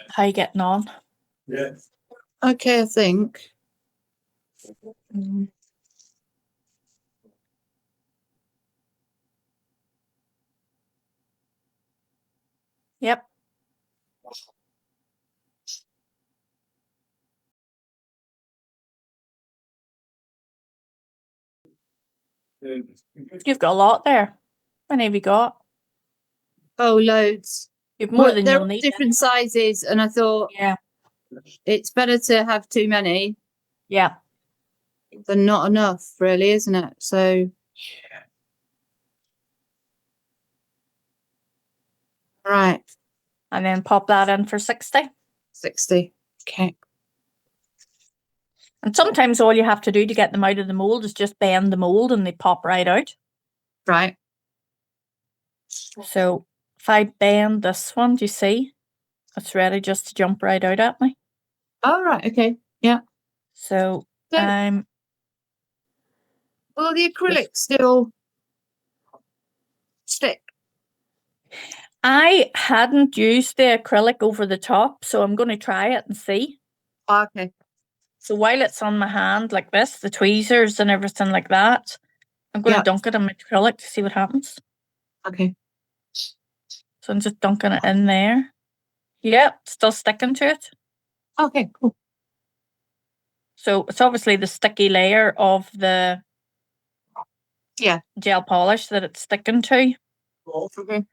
How you getting on? Yeah. Okay, I think. Yep. You've got a lot there. How many have you got? Oh, loads. You've more Well, than they're you'll all need. different sizes, and I thought Yeah. it's better to have too many Yeah. than not enough, really, isn't it? So, right, And then pop that in for 60. 60. Okay. And sometimes all you have to do to get them out of the mold is just bend the mold and they pop right out. Right. So if I bend this one, do you see? It's ready just to jump right out at me. Oh, right. Okay. Yeah. So So, I'm will the acrylic still stick? I hadn't used the acrylic over the top, so I'm going to try it and see. Oh, okay. So while it's on my hand like this, the tweezers and everything like that, I'm going to Yeah. dunk it in my acrylic to see what happens. Okay. So I'm just dunking it in there. Yep, still sticking to it. Okay, cool. So it's obviously the sticky layer of the gel polish that it's sticking to. Okay.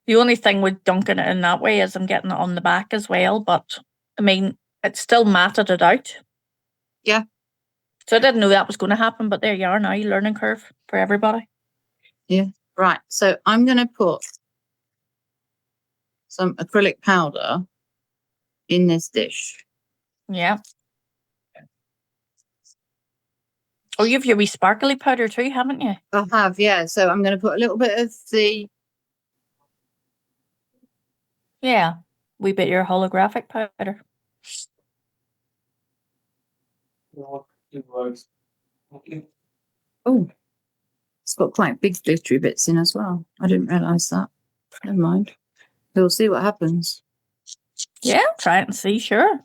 The only thing with dunking it in that way is I'm getting it on the back as well, but I mean, it still matted it out. Yeah. So I didn't know that was going to happen, but there you are now, learning curve for everybody. Yeah. Right. So I'm going to put some acrylic powder in this dish. Yeah. Oh, you've your wee sparkly powder too, haven't you? I have, yeah. So I'm going to put a little bit of the Yeah. Wee bit your holographic powder. oh, it's got quite big glittery bits in as well. I didn't realise that. Never mind. We'll see what happens. Yeah, try it and see, sure.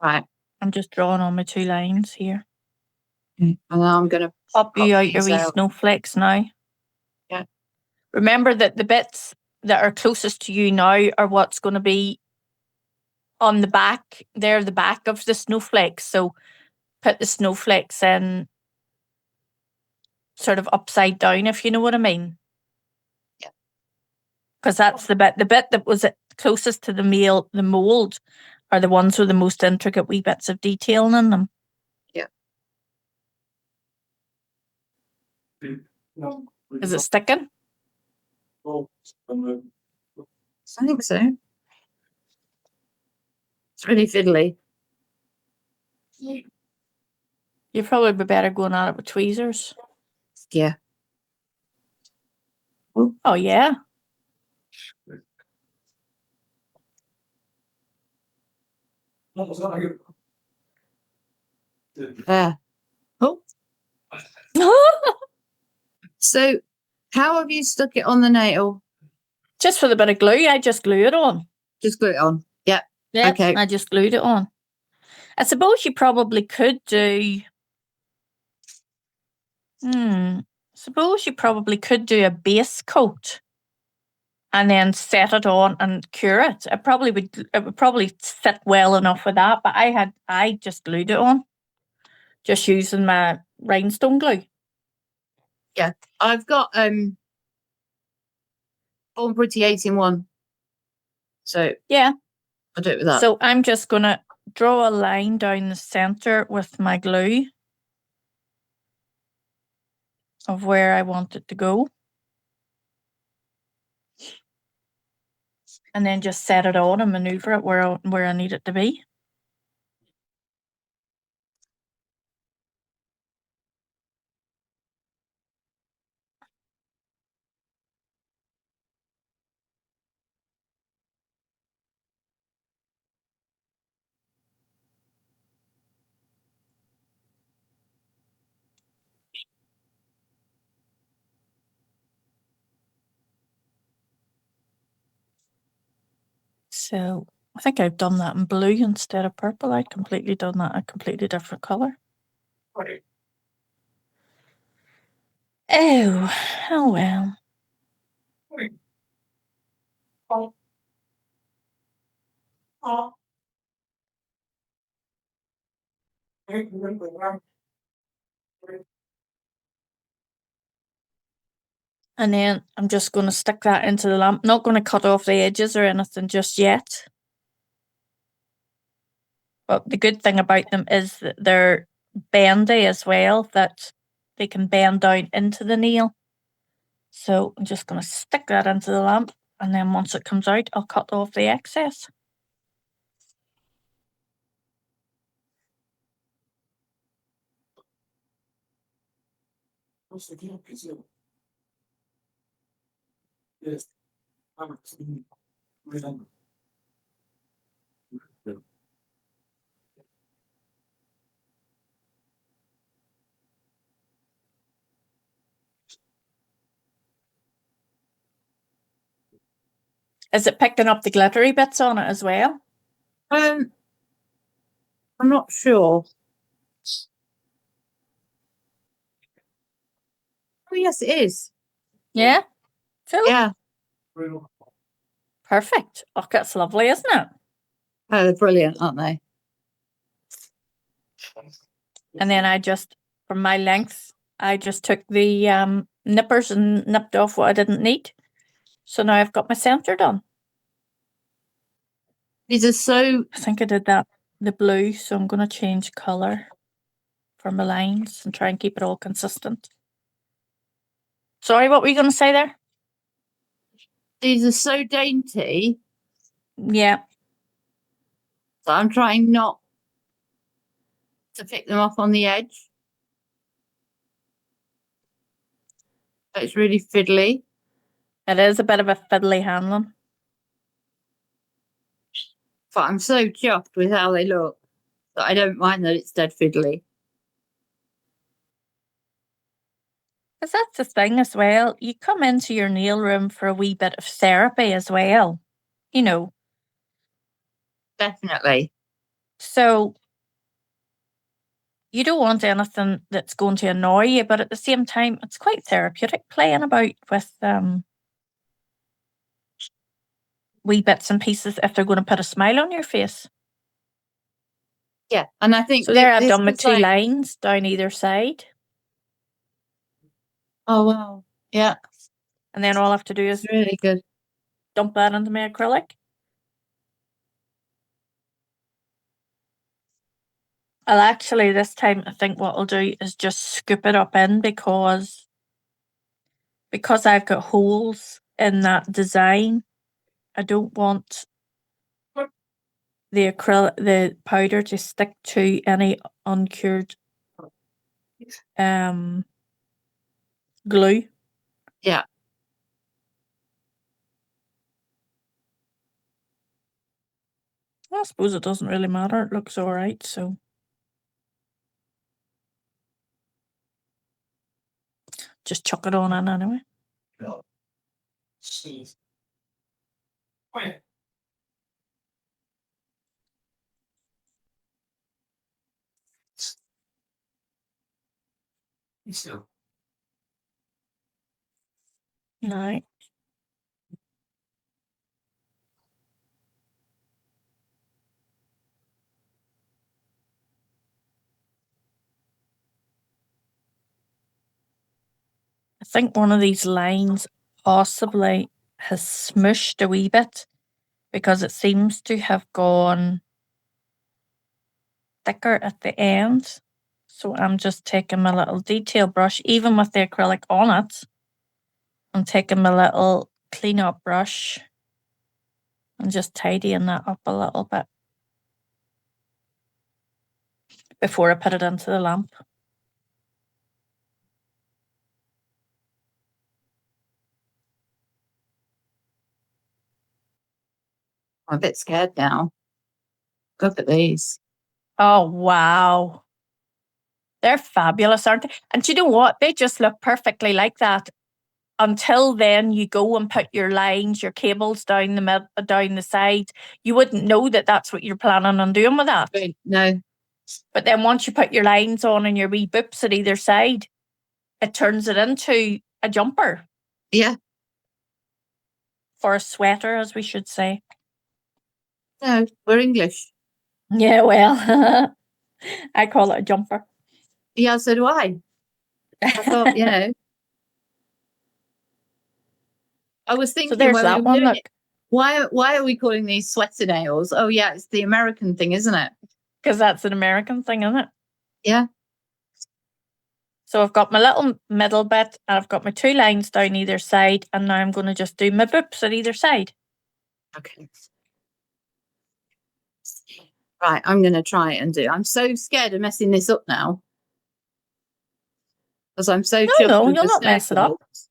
Right. I'm just drawing on my 2 lines here. And now I'm going to Pop you out your these wee out. snowflakes now. Yeah. Remember that the bits that are closest to you now are what's going to be on the back. They're the back of the snowflakes. So put the snowflakes in sort of upside down, if you know what I mean. Yeah. Because that's the bit that was closest to the mold are the ones with the most intricate wee bits of detailing in them. Yeah. Is it sticking? I think so. It's really fiddly. You'd probably be better going at it with tweezers. Yeah. Oh, yeah. There. Oh. So how have you stuck it on the nail? Just with a bit of glue. I just glue it on. Just glue it on. Yeah. Yeah, Okay. I just glued it on. I suppose you probably could do... Suppose you probably could do a base coat and then set it on and cure it. It would probably fit well enough with that, but I just glued it on. Just using my rhinestone glue. Yeah. I've got Born Pretty 8-in-1. So yeah. I'll do it with that. So I'm just gonna draw a line down the center with my glue of where I want it to go. And then just set it on and maneuver it where I need it to be. So I think I've done that in blue instead of purple. I'd completely done that a completely different colour. Oh well. And then I'm just going to stick that into the lamp. Not going to cut off the edges or anything just yet. But the good thing about them is that they're bendy as well, that they can bend down into the nail. So I'm just going to stick that into the lamp, and then once it comes out, I'll cut off the excess. Is it picking up the glittery bits on it as well? I'm not sure. Oh yes, it is. Yeah? Cool. Yeah. Perfect. Oh, that's lovely, isn't it? Oh, they're brilliant, aren't they? And then I just, from my length, I just took the nippers and nipped off what I didn't need. So now I've got my centre done. These are so... I think I did that, the blue, so I'm going to change colour for my lines and try and keep it all consistent. Sorry, what were you going to say there? These are so dainty Yeah. that I'm trying not to pick them off on the edge. It's really fiddly. It is a bit of a fiddly handling. But I'm so chuffed with how they look that I don't mind that it's dead fiddly. Because that's the thing as well. You come into your nail room for a wee bit of therapy as well. You know. Definitely. So you don't want anything that's going to annoy you, but at the same time, it's quite therapeutic playing about with wee bits and pieces if they're going to put a smile on your face. Yeah, and I think... So there I've done my two lines down either side. Oh, wow. Yeah. And then all I have to do is really good. Dump that into my acrylic. I'll actually, this time, I think what I'll do is just scoop it up in because I've got holes in that design. I don't want the powder to stick to any uncured glue. Yeah. I suppose it doesn't really matter. It looks all right, so. Just chuck it on in anyway. No. I think one of these lines possibly has smushed a wee bit because it seems to have gone thicker at the end. So I'm just taking my little detail brush, even with the acrylic on it. I'm taking my little clean up brush and just tidying that up a little bit before I put it into the lamp. I'm a bit scared now. Look at these. Oh, wow. They're fabulous, aren't they? And do you know what? They just look perfectly like that. Until then, you go and put your lines, your cables down the side. You wouldn't know that that's what you're planning on doing with that. No. But then once you put your lines on and your wee boops at either side, it turns it into a jumper. Yeah. Or a sweater, as we should say. No, we're English. Yeah, well, I call it a jumper. Yeah, so do I. I thought, I was So thinking, there's when we that were one. doing Look, it, why are we calling these sweater nails? Oh yeah, it's the American thing, isn't it? because that's an American thing, isn't it? Yeah. So I've got my little middle bit, and I've got my 2 lines down either side, and now I'm going to just do my boops at either side. Okay. Right, I'm going to try it and do. I'm so scared of messing this up now, because I'm so chuffed No, with you'll the not mess it up. snowflakes.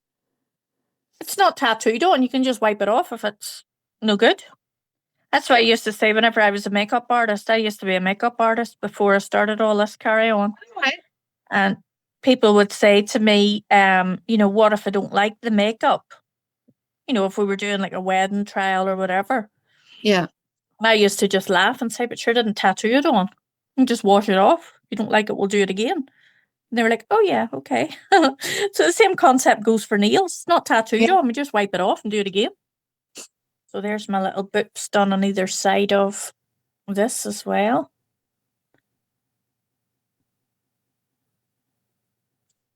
It's not tattooed on. You can just wipe it off if it's no good. That's what I used to say whenever I was a makeup artist. I used to be a makeup artist before I started all this carry on. Right. And people would say to me, what if I don't like the makeup? If we were doing like a wedding trial or whatever. Yeah. I used to just laugh and say, but sure, didn't tattoo it on. You just wash it off. If you don't like it, we'll do it again. And they were like, oh yeah, okay. So the same concept goes for nails. It's not tattooed on. We just wipe it off and do it again. So there's my little boops done on either side of this as well.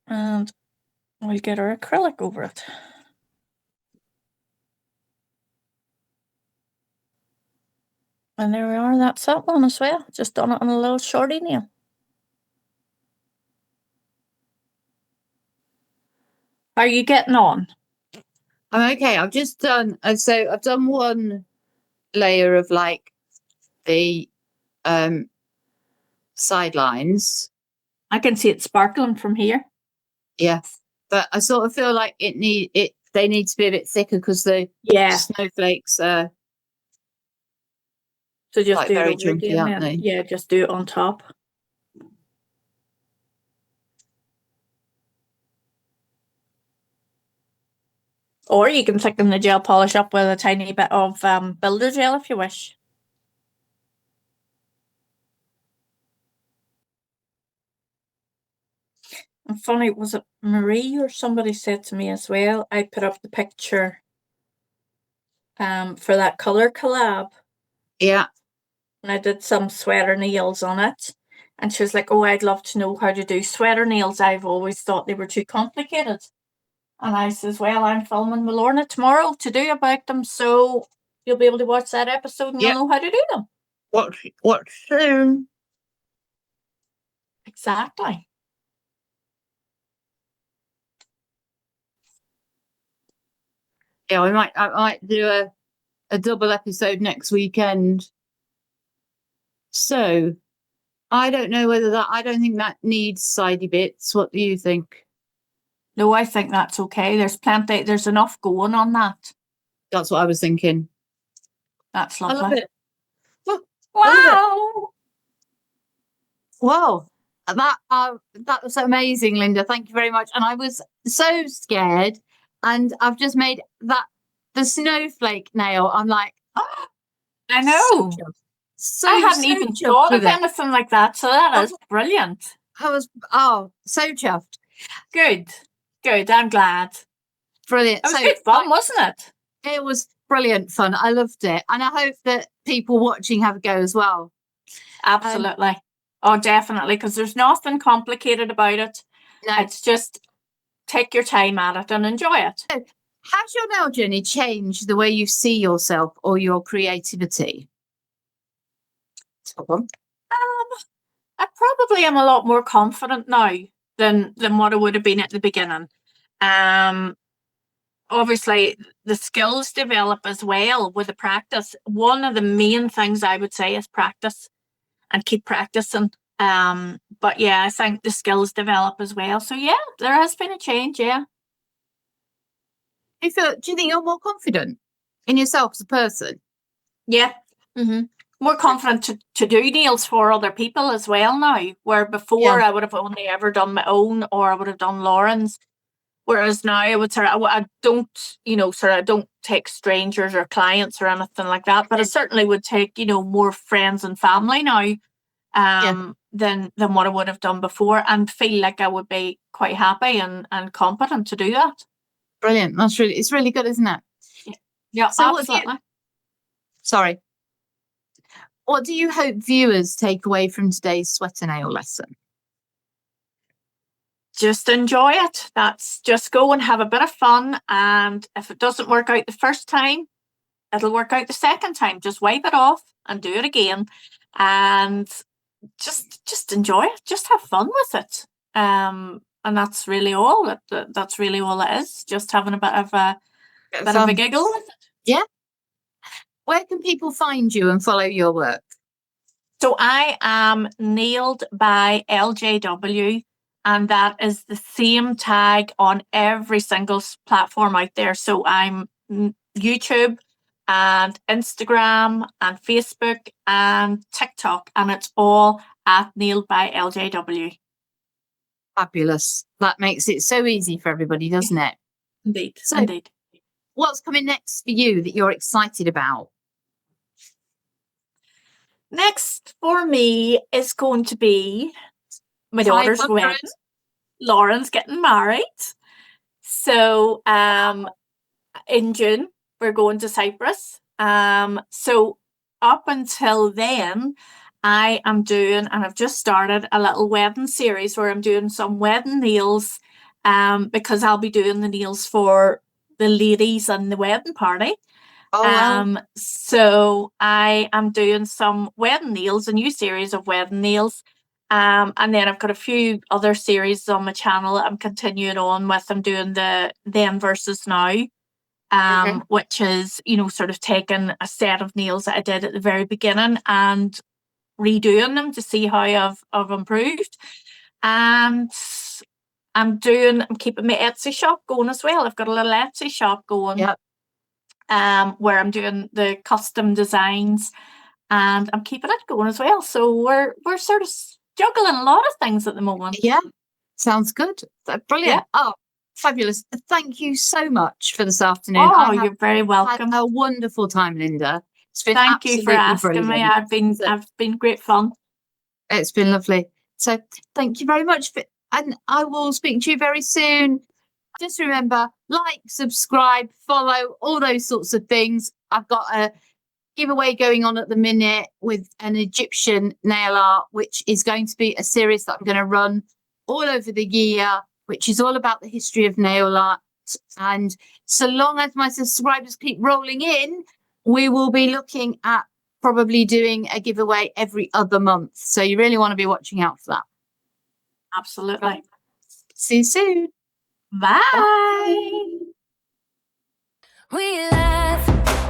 And we'll get our acrylic over it. And there we are, that's that one as well. Just done it on a little shorty nail. How are you getting on? I'm okay. I've just done, so I've done one layer of like the sidelines. I can see it sparkling from here. Yeah. But I sort of feel like they need to be a bit thicker, because the snowflakes are So just like do it very over chunky, again aren't then. they? Yeah, just do it on top. Or you can thicken the gel polish up with a tiny bit of builder gel if you wish. And funny, was it Marie or somebody said to me as well, I put up the picture for that colour collab. Yeah. And I did some sweater nails on it. And she was like, oh, I'd love to know how to do sweater nails. I've always thought they were too complicated. And I says, well, I'm filming with Lorna tomorrow to do about them. So you'll be able to watch that episode and you'll know how to do them. What soon? Exactly. Yeah, I might do a double episode next weekend. So I don't know I don't think that needs sidey bits. What do you think? No, I think that's okay. There's enough going on that. That's what I was thinking. That's I lovely. love it. Wow. Wow. That was amazing, Linda. Thank you very much. And I was so scared, and I've just made the snowflake nail. I'm like, oh, I know. I hadn't even thought of anything like that. So that is brilliant. I was so chuffed. Good. I'm glad. Brilliant. It was good fun, wasn't it? It was brilliant fun. I loved it. And I hope that people watching have a go as well. Absolutely. Oh, definitely. Because there's nothing complicated about it. No. It's just take your time at it and enjoy it. So, has your nail journey changed the way you see yourself or your creativity? I probably am a lot more confident now than what I would have been at the beginning. Obviously, the skills develop as well with the practice. One of the main things I would say is practice and keep practicing. But yeah, I think the skills develop as well. So yeah, there has been a change. Yeah. Do you think you're more confident in yourself as a person? Yeah. Mm-hmm. More confident to do nails for other people as well now, where before I would have only ever done my own, or I would have done Lauren's. Whereas now I would I don't take strangers or clients or anything like that, but I certainly would take, more friends and family now than what I would have done before, and feel like I would be quite happy and competent to do that. Brilliant. It's really good, isn't it? Yeah, so absolutely. What do you hope viewers take away from today's sweater nail lesson? just enjoy it. That's just go and have a bit of fun. And if it doesn't work out the first time, it'll work out the second time. Just wipe it off and do it again. And just enjoy it. Just have fun with it. And that's really all. That's really all it is. Just having a bit of a giggle with it. Yeah. Where can people find you and follow your work? So I am Nailed by LJW, and that is the same tag on every single platform out there. So I'm YouTube and Instagram and Facebook and TikTok, and it's all at Nailed by LJW. Fabulous. That makes it so easy for everybody, doesn't it? Indeed. So, Indeed. what's coming next for you that you're excited about? Next for me is going to be my daughter's wedding. Lauren's getting married. So in June, we're going to Cyprus. So up until then, I am doing, and I've just started a little wedding series where I'm doing some wedding nails because I'll be doing the nails for the ladies and the wedding party. Oh, wow. So I am doing some wedding nails, a new series of wedding nails. And then I've got a few other series on my channel I'm continuing on with. I'm doing the then versus now, which is, sort of taking a set of nails that I did at the very beginning and redoing them to see how I've improved. And I'm keeping my Etsy shop going as well. I've got a little Etsy shop going. Yep. Where I'm doing the custom designs, and I'm keeping it going as well. So we're sort of juggling a lot of things at the moment. Yeah, sounds good. Brilliant. Yeah. Oh, fabulous. Thank you so much for this afternoon. Oh, you're very welcome. Had a wonderful time, Linda. It's been Thank you for asking me. I've been great fun. It's been lovely. So thank you very much and I will speak to you very soon. Just remember, like, subscribe, follow, all those sorts of things. I've got a giveaway going on at the minute with an Egyptian nail art, which is going to be a series that I'm going to run all over the year, which is all about the history of nail art. And so long as my subscribers keep rolling in, we will be looking at probably doing a giveaway every other month. So you really want to be watching out for that. Absolutely. See you soon. Bye. We laugh.